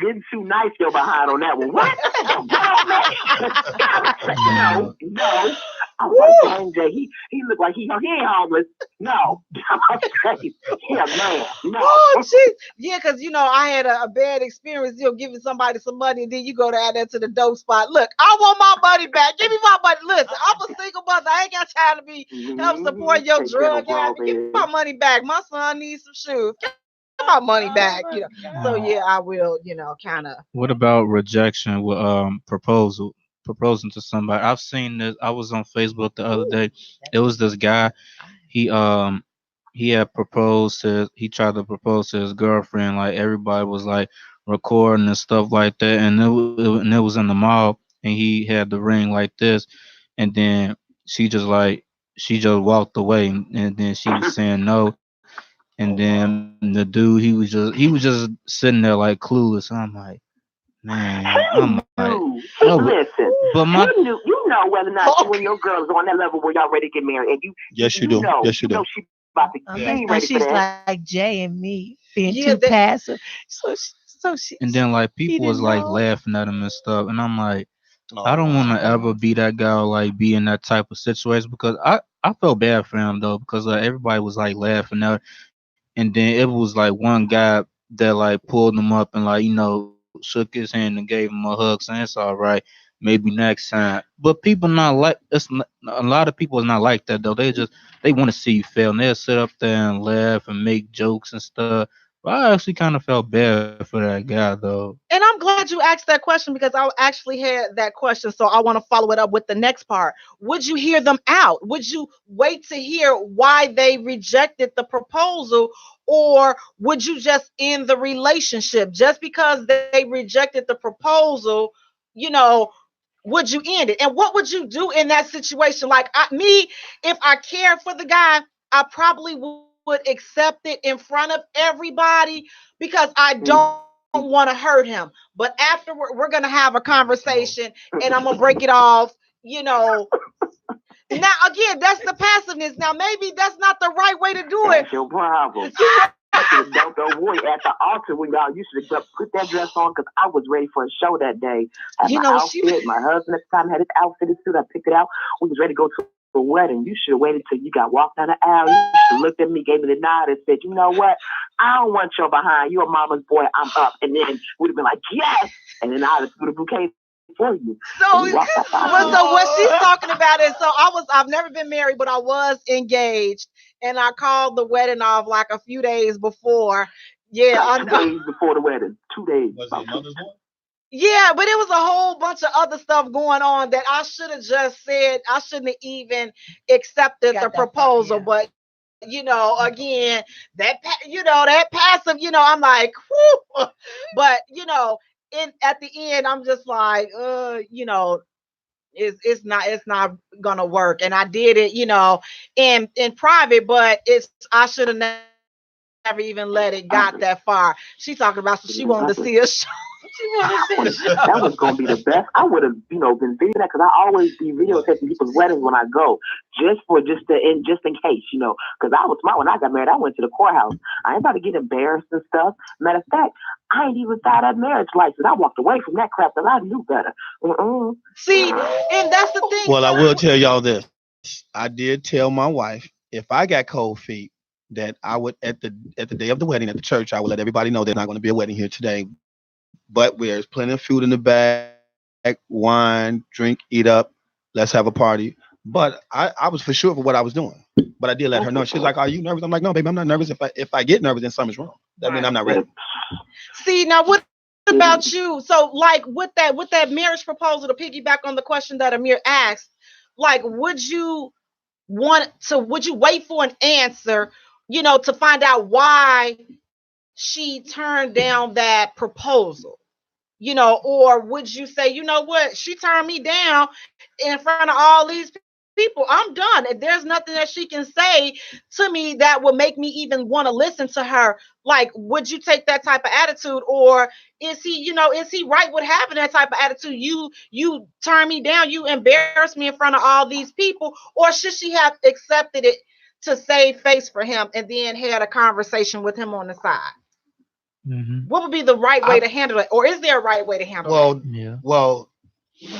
get too nice your behind on that one. What? No, no. I'm like, dang, Jay, he look like he ain't homeless. No, I'm saying, he a man. No. Oh, jeez. Yeah, because I had a bad experience. Giving somebody some money, and then you go to add that to the dope spot. Look, I want my money back. Give me my money. Listen, I'm a single mother. I ain't got time to be help support your drug habit. Give me my money back. My son needs some shoes. Give my money back. So yeah, I will. Kind of. What about rejection with proposing to somebody? I've seen this. I was on Facebook the other day. It was this guy. He had he tried to propose to his girlfriend. Like everybody was like recording and stuff like that, and and it was in the mall, and he had the ring like this, and then she just walked away, and then she was saying no, and then the dude he was just sitting there like clueless. I'm like, man, I'm like, no, Listen, but my you know whether or not you and your girl is on that level where y'all ready to get married, and Yes, you do. Yes, you do. know she about to get ready for she's that. like Jay and me being too passive. So she. and then like people was didn't like know. laughing at him and stuff, and I'm like, Oh, I don't want wow. to ever be that guy or like be in that type of situation because I felt bad for him though because everybody was like laughing at, and then it was like one guy that like pulled him up and like shook his hand and gave him a hug saying it's all right, maybe next time. But people not like a lot of people is not like that though. They want to see you fail and they'll sit up there and laugh and make jokes and stuff. But I actually kind of felt bad for that guy though. And I'm glad you asked that question because I actually had that question. So I want to follow it up with the next part. Would you hear them out? Would you wait to hear why they rejected the proposal? Or would you just end the relationship just because they rejected the proposal? You know, would you end it? And what would you do in that situation? Like if I cared for the guy, I probably would accept it in front of everybody because I don't want to hurt him. But afterward, we're gonna have a conversation and I'm gonna break it off. You know. Now again, that's the passiveness. Now maybe that's not the right way to do it. That's your problem. Don't worry. At the altar, when y'all used to put that dress on, because I was ready for a show that day. Had my outfit. My husband at the time had his outfit, his suit. I picked it out. We was ready to go to a wedding. You should have waited till you got walked down the aisle. You should have looked at me, gave me the nod, and said, "You know what? I don't want your behind. You're a mama's boy. I'm up." And then we'd have been like, "Yes!" And then I'd have threw the bouquet for you. So what she's talking about is I've never been married, but I was engaged, and I called the wedding off like a few days before. Yeah, 2 days before the wedding. 2 days. Was it Mother's Day? Yeah, but it was a whole bunch of other stuff going on that I should have just said. I shouldn't have even accepted the proposal. But again, that passive. I'm like, whew. But at the end, I'm just like, it's not gonna work. And I did it, in private, but I should have never even let it got that far. She talking about so she wanted to see a show. That was gonna be the best. I would have, been videoing that because I always be videotaping people's weddings when I go, just in case, because I was smart when I got married. I went to the courthouse. I ain't about to get embarrassed and stuff. Matter of fact, I ain't even got that marriage license. I walked away from that crap because I knew better. See, and that's the thing. Well, I will tell y'all this. I did tell my wife if I got cold feet that I would at the day of the wedding at the church, I would let everybody know there's not going to be a wedding here today. But there's plenty of food in the bag, wine, drink, eat up. Let's have a party. But I was for sure for what I was doing. But I did let her know. She's like, "Are you nervous?" I'm like, "No, baby, I'm not nervous. If I get nervous, then something's wrong. That means I'm not ready." See, now what about you? So, like with that marriage proposal, to piggyback on the question that Amir asked, like, would you wait for an answer, to find out why she turned down that proposal? Or would you say, you know what, she turned me down in front of all these people. I'm done. And there's nothing that she can say to me that would make me even want to listen to her. Like, would you take that type of attitude, or is he right with having that type of attitude? You turn me down, you embarrass me in front of all these people, or should she have accepted it to save face for him and then had a conversation with him on the side? What would be the right way to handle it, or is there a right way to handle it? Well,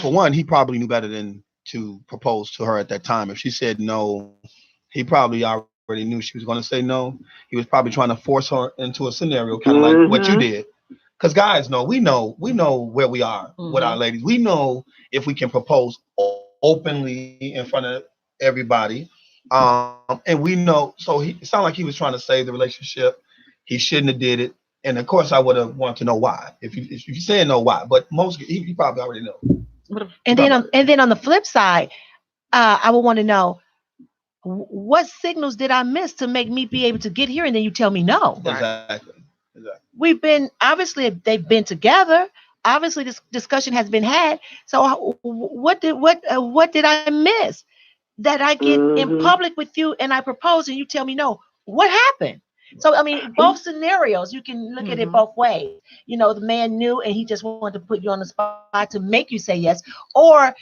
for one, he probably knew better than to propose to her at that time. If she said no, he probably already knew she was going to say no. He was probably trying to force her into a scenario, kind of like what you did. Because guys we know where we are with our ladies. We know if we can propose openly in front of everybody. And we know, so it sounded like he was trying to save the relationship. He shouldn't have did it. And of course, I would have wanted to know why. If you saying no, why? But most he probably already know. And then on the flip side, I would want to know what signals did I miss to make me be able to get here, and then you tell me no. Exactly. We've been, obviously they've been together. Obviously this discussion has been had. So what did I miss that I get in public with you and I propose and you tell me no? What happened? So, I mean, both scenarios, you can look at it both ways. The man knew and he just wanted to put you on the spot to make you say yes, or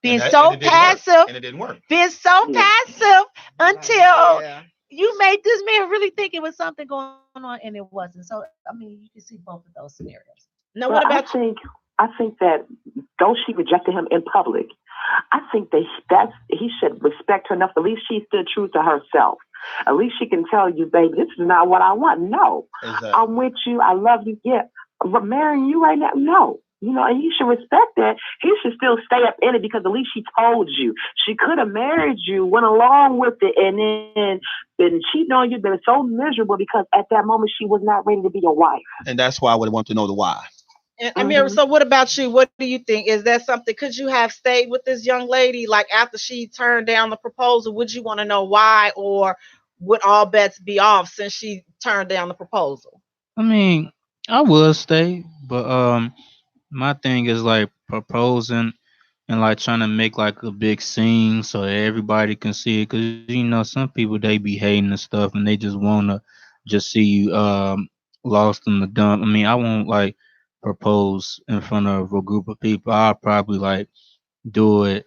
being so passive, and it didn't work. Being so passive until you made this man really think it was something going on and it wasn't. So, I mean, you can see both of those scenarios. Now, what about I think that though she rejected him in public, I think that he should respect her enough. At least she stood true to herself. At least she can tell you, baby, this is not what I want. No, exactly. I'm with you. I love you. Yeah, but marrying you right now, no. And you should respect that. He should still stay up in it because at least she told you. She could have married you, went along with it, and then been cheating on you, been so miserable because at that moment she was not ready to be your wife. And that's why I would want to know the why. And Amira, so what about you? What do you think? Is that something? Could you have stayed with this young lady like after she turned down the proposal? Would you want to know why, or would all bets be off since she turned down the proposal? I mean, I would stay, but my thing is like proposing and like trying to make like a big scene so that everybody can see it. Cause some people they be hating and stuff, and they just wanna just see you lost in the dump. I mean, I won't like propose in front of a group of people. I'll probably like do it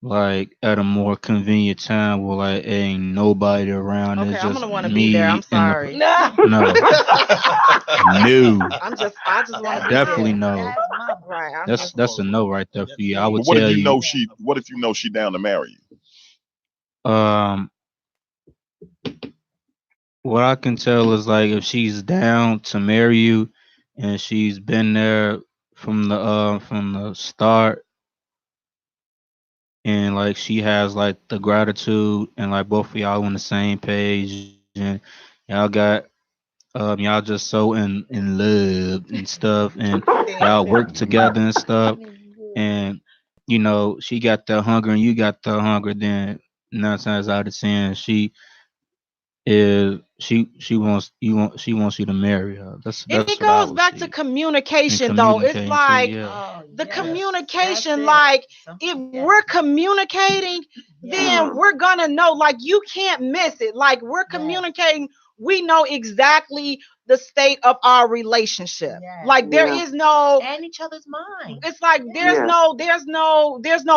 like at a more convenient time where like ain't nobody around. Okay, it's I'm just gonna want to me be there. I'm and sorry. no. I just want to Definitely be no. Right. That's a no right there for you. I would But tell you. What if you know she down to marry you? What I can tell is like if she's down to marry you, and she's been there from the start, and like she has like the gratitude, and like both of y'all on the same page, and y'all just so in love and stuff, and y'all work together and stuff, and she got the hunger and you got the hunger, then 9 times out of 10 she wants you to marry her. That's and it what I goes would back see. to communication, And though. It's communicating too, like yeah. the communication, like if we're communicating, then we're gonna know, like you can't miss it. Like we're communicating, we know exactly the state of our relationship. Like there is no and each other's mind. It's like there's no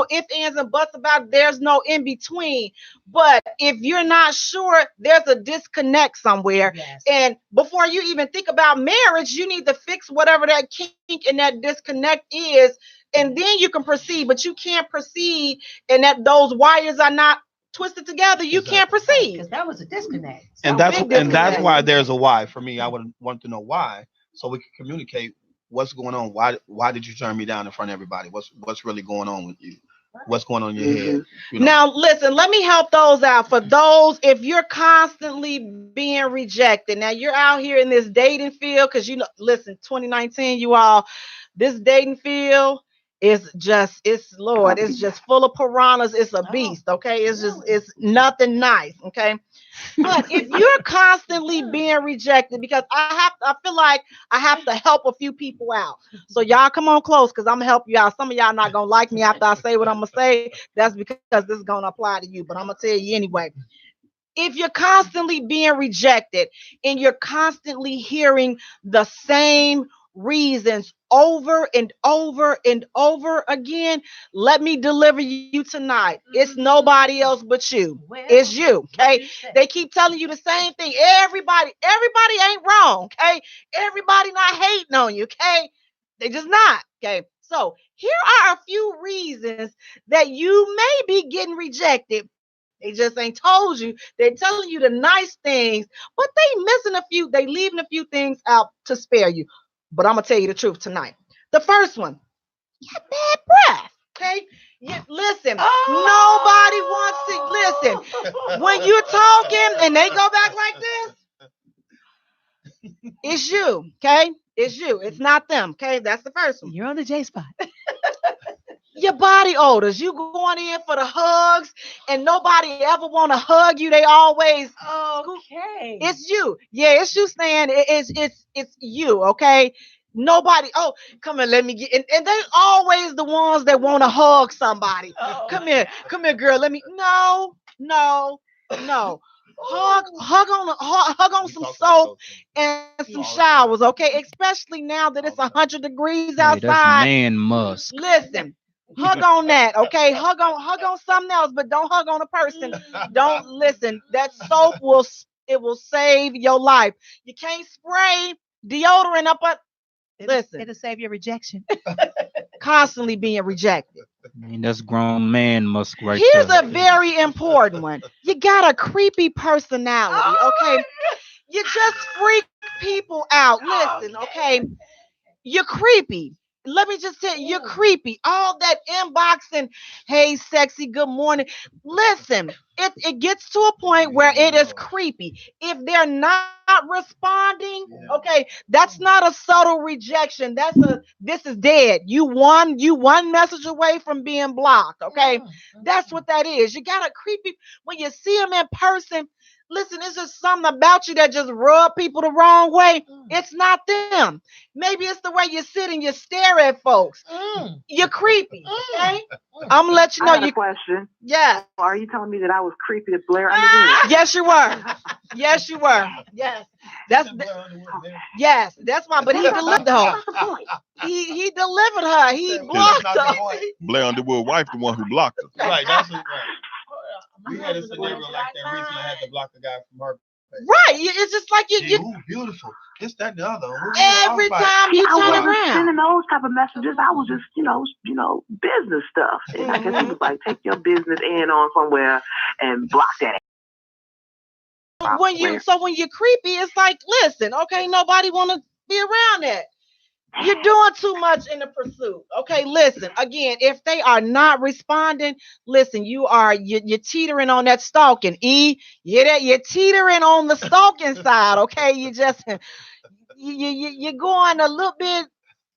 ifs, ands, and buts about it. There's no in between. But if you're not sure, there's a disconnect somewhere. Yes. And before you even think about marriage, you need to fix whatever that kink and that disconnect is, and then you can proceed. But you can't proceed, and that those wires are not twisted together. You can't proceed because that was a disconnect. And that's why there's a why for me. I would want to know why, so we can communicate what's going on. Why did you turn me down in front of everybody? What's really going on with you? What's going on in your head? Now, listen, let me help those out. For those, if you're constantly being rejected, now you're out here in this dating field, because listen, 2019, you all, this dating field it's Lord, it's just full of piranhas. It's a beast, okay? It's nothing nice, okay? But if you're constantly being rejected, because I feel like I have to help a few people out. So y'all come on close because I'm gonna help you out. Some of y'all not gonna like me after I say what I'm gonna say. That's because this is gonna apply to you, but I'm gonna tell you anyway. If you're constantly being rejected and you're constantly hearing the same reasons over and over and over again, let me deliver you tonight. It's nobody else but you. It's you. Okay. They keep telling you the same thing. Everybody ain't wrong. Okay. Everybody not hating on you. Okay. They just not. Okay. So here are a few reasons that you may be getting rejected. They just ain't told you. They're telling you the nice things, but they missing a few. They leaving a few things out to spare you. But I'm gonna tell you the truth tonight. The first one, you got bad breath. Okay, listen. Nobody wants to listen when you're talking and they go back like this. It's you. Okay, it's you. It's not them. Okay, that's the first one. You're on the J spot. Your body odors. You going in for the hugs, and nobody ever want to hug you. They always Okay. It's you. Yeah, it's you saying it's you. Okay. Nobody. Oh, come here. Let me get. And they always the ones that want to hug somebody. Come here, girl. Let me. No, no, no. Hug on some soap and some showers, okay? Especially now that it's 100 degrees Hey, that's outside. man musk. Listen, hug on that, okay? Hug on something else, but don't hug on a person. Don't listen. That soap will save your life. You can't spray deodorant up at listen. It'll save your rejection. Constantly being rejected. I mean, that's grown man musk right Here's there. a very important one. You got a creepy personality, okay? You just freak people out. Listen, okay? You're creepy. Let me just tell you, you're creepy. All that inboxing, hey, sexy, good morning. Listen, it gets to a point where it is creepy. If they're not responding, okay, that's not a subtle rejection. This is dead. You one message away from being blocked, okay? That's what that is. You got a creepy when you see them in person. Listen, it's just something about you that just rub people the wrong way. It's not them. Maybe it's the way you sit and you stare at folks. You're creepy. Okay? I'm gonna let you know I got a question. Yeah. Are you telling me that I was creepy to Blair Underwood? Yes, you were. Yes, you were. Yes. Yes, that's why. But he delivered her. He delivered her. He blocked her. Blair Underwood's wife, the one who blocked her. Right, that's right. We had a scenario like that recently. I had to block the guy from her. Right. It's just like you Ooh, beautiful. This, that, the other. every time you I turn wasn't around. sending those type of messages. I was just, business stuff. And I guess he was like, take your business in on somewhere and block that. When you're creepy, it's like, listen, okay, nobody want to be around that. You're doing too much in the pursuit. Okay, listen, again, if they are not responding, listen, you're teetering on that stalking. You're teetering on the stalking side. Okay, you're going a little bit.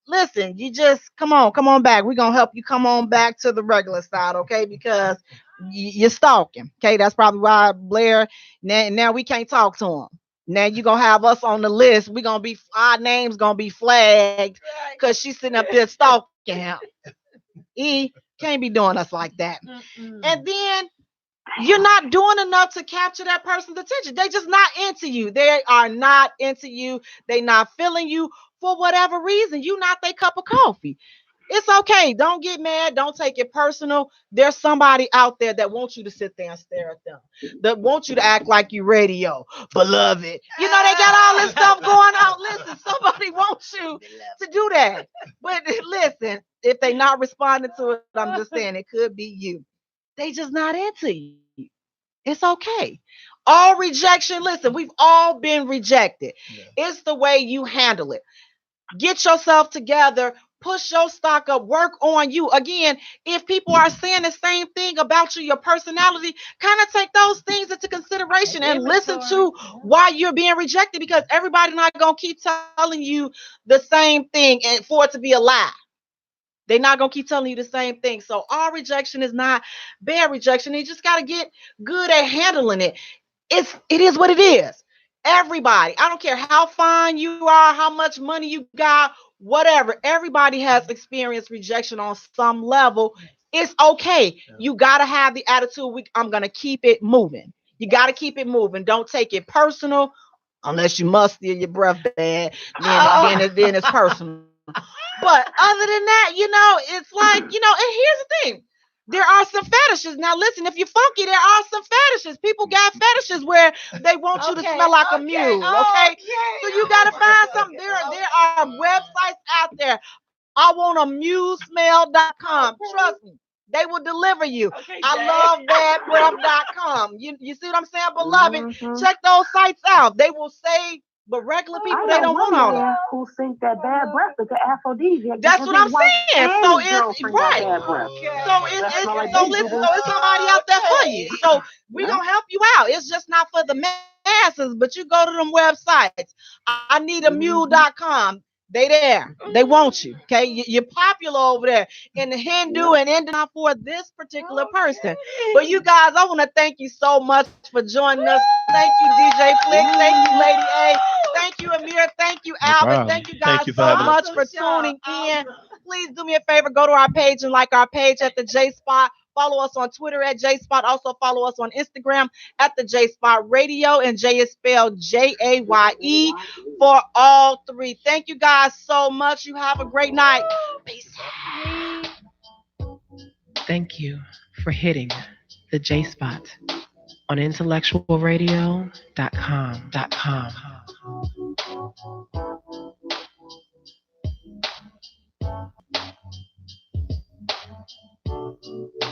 Listen, you just come on back. We're gonna help you come on back to the regular side, okay? Because you're stalking. Okay, that's probably why Blair now we can't talk to him. Now you're gonna have us on the list. Our names gonna be flagged because she's sitting up there stalking him. He can't be doing us like that. And then you're not doing enough to capture that person's attention. They just not into you. They are not into you. They not feeling you for whatever reason. You not their cup of coffee. It's okay. Don't get mad. Don't take it personal. There's somebody out there that wants you to sit there and stare at them. That wants you to act like you radio, beloved. They got all this stuff going on. Listen, somebody wants you to do that. But listen, if they not responding to it, I'm just saying it could be you. They just not into you. It's okay. All rejection, listen, we've all been rejected. Yeah. It's the way you handle it. Get yourself together, push your stock up, work on you. Again, if people are saying the same thing about you, your personality, kind of take those things into consideration and listen to why you're being rejected, because everybody's not going to keep telling you the same thing and for it to be a lie. They're not gonna keep telling you the same thing. So all rejection is not bad rejection. You just gotta get good at handling it. It is what it is. Everybody, I don't care how fine you are, how much money you got, whatever. Everybody has experienced rejection on some level. It's okay. You gotta have the attitude. I'm gonna keep it moving. You gotta keep it moving. Don't take it personal, unless you must steal your breath bad. Then it's personal. But other than that, it's like, and here's the thing. There are some fetishes. Now, listen, if you're funky, there are some fetishes. People got fetishes where they want you to smell like a mule, okay? So you got to find something. There are websites out there. I want a mulesmell.com. Trust me. They will deliver you. I love badbreath.com. You see what I'm saying, beloved? Check those sites out. They will say, but regular people, they don't want all that. Who think that bad breath is an aphrodisiac? That's what I'm saying. So it's right. So it's somebody out there for you. So we're gonna help you out. It's just not for the masses, but you go to them websites. I need a mule.com. They there. They want you. Okay. You're popular over there in the Hindu and Indian for this particular person. But you guys, I want to thank you so much for joining us. Thank you, DJ Flick. Thank you, Lady A. Thank you, Amir. Thank you, Albert. Thank you guys so much for tuning in. Please do me a favor. Go to our page and like our page at the J Spot. Follow us on Twitter at J Spot. Also follow us on Instagram at the J Spot Radio, and Jay is spelled Jaye for all three. Thank you guys so much. You have a great night. Peace out. Thank you for hitting the J Spot on IntellectualRadio.com.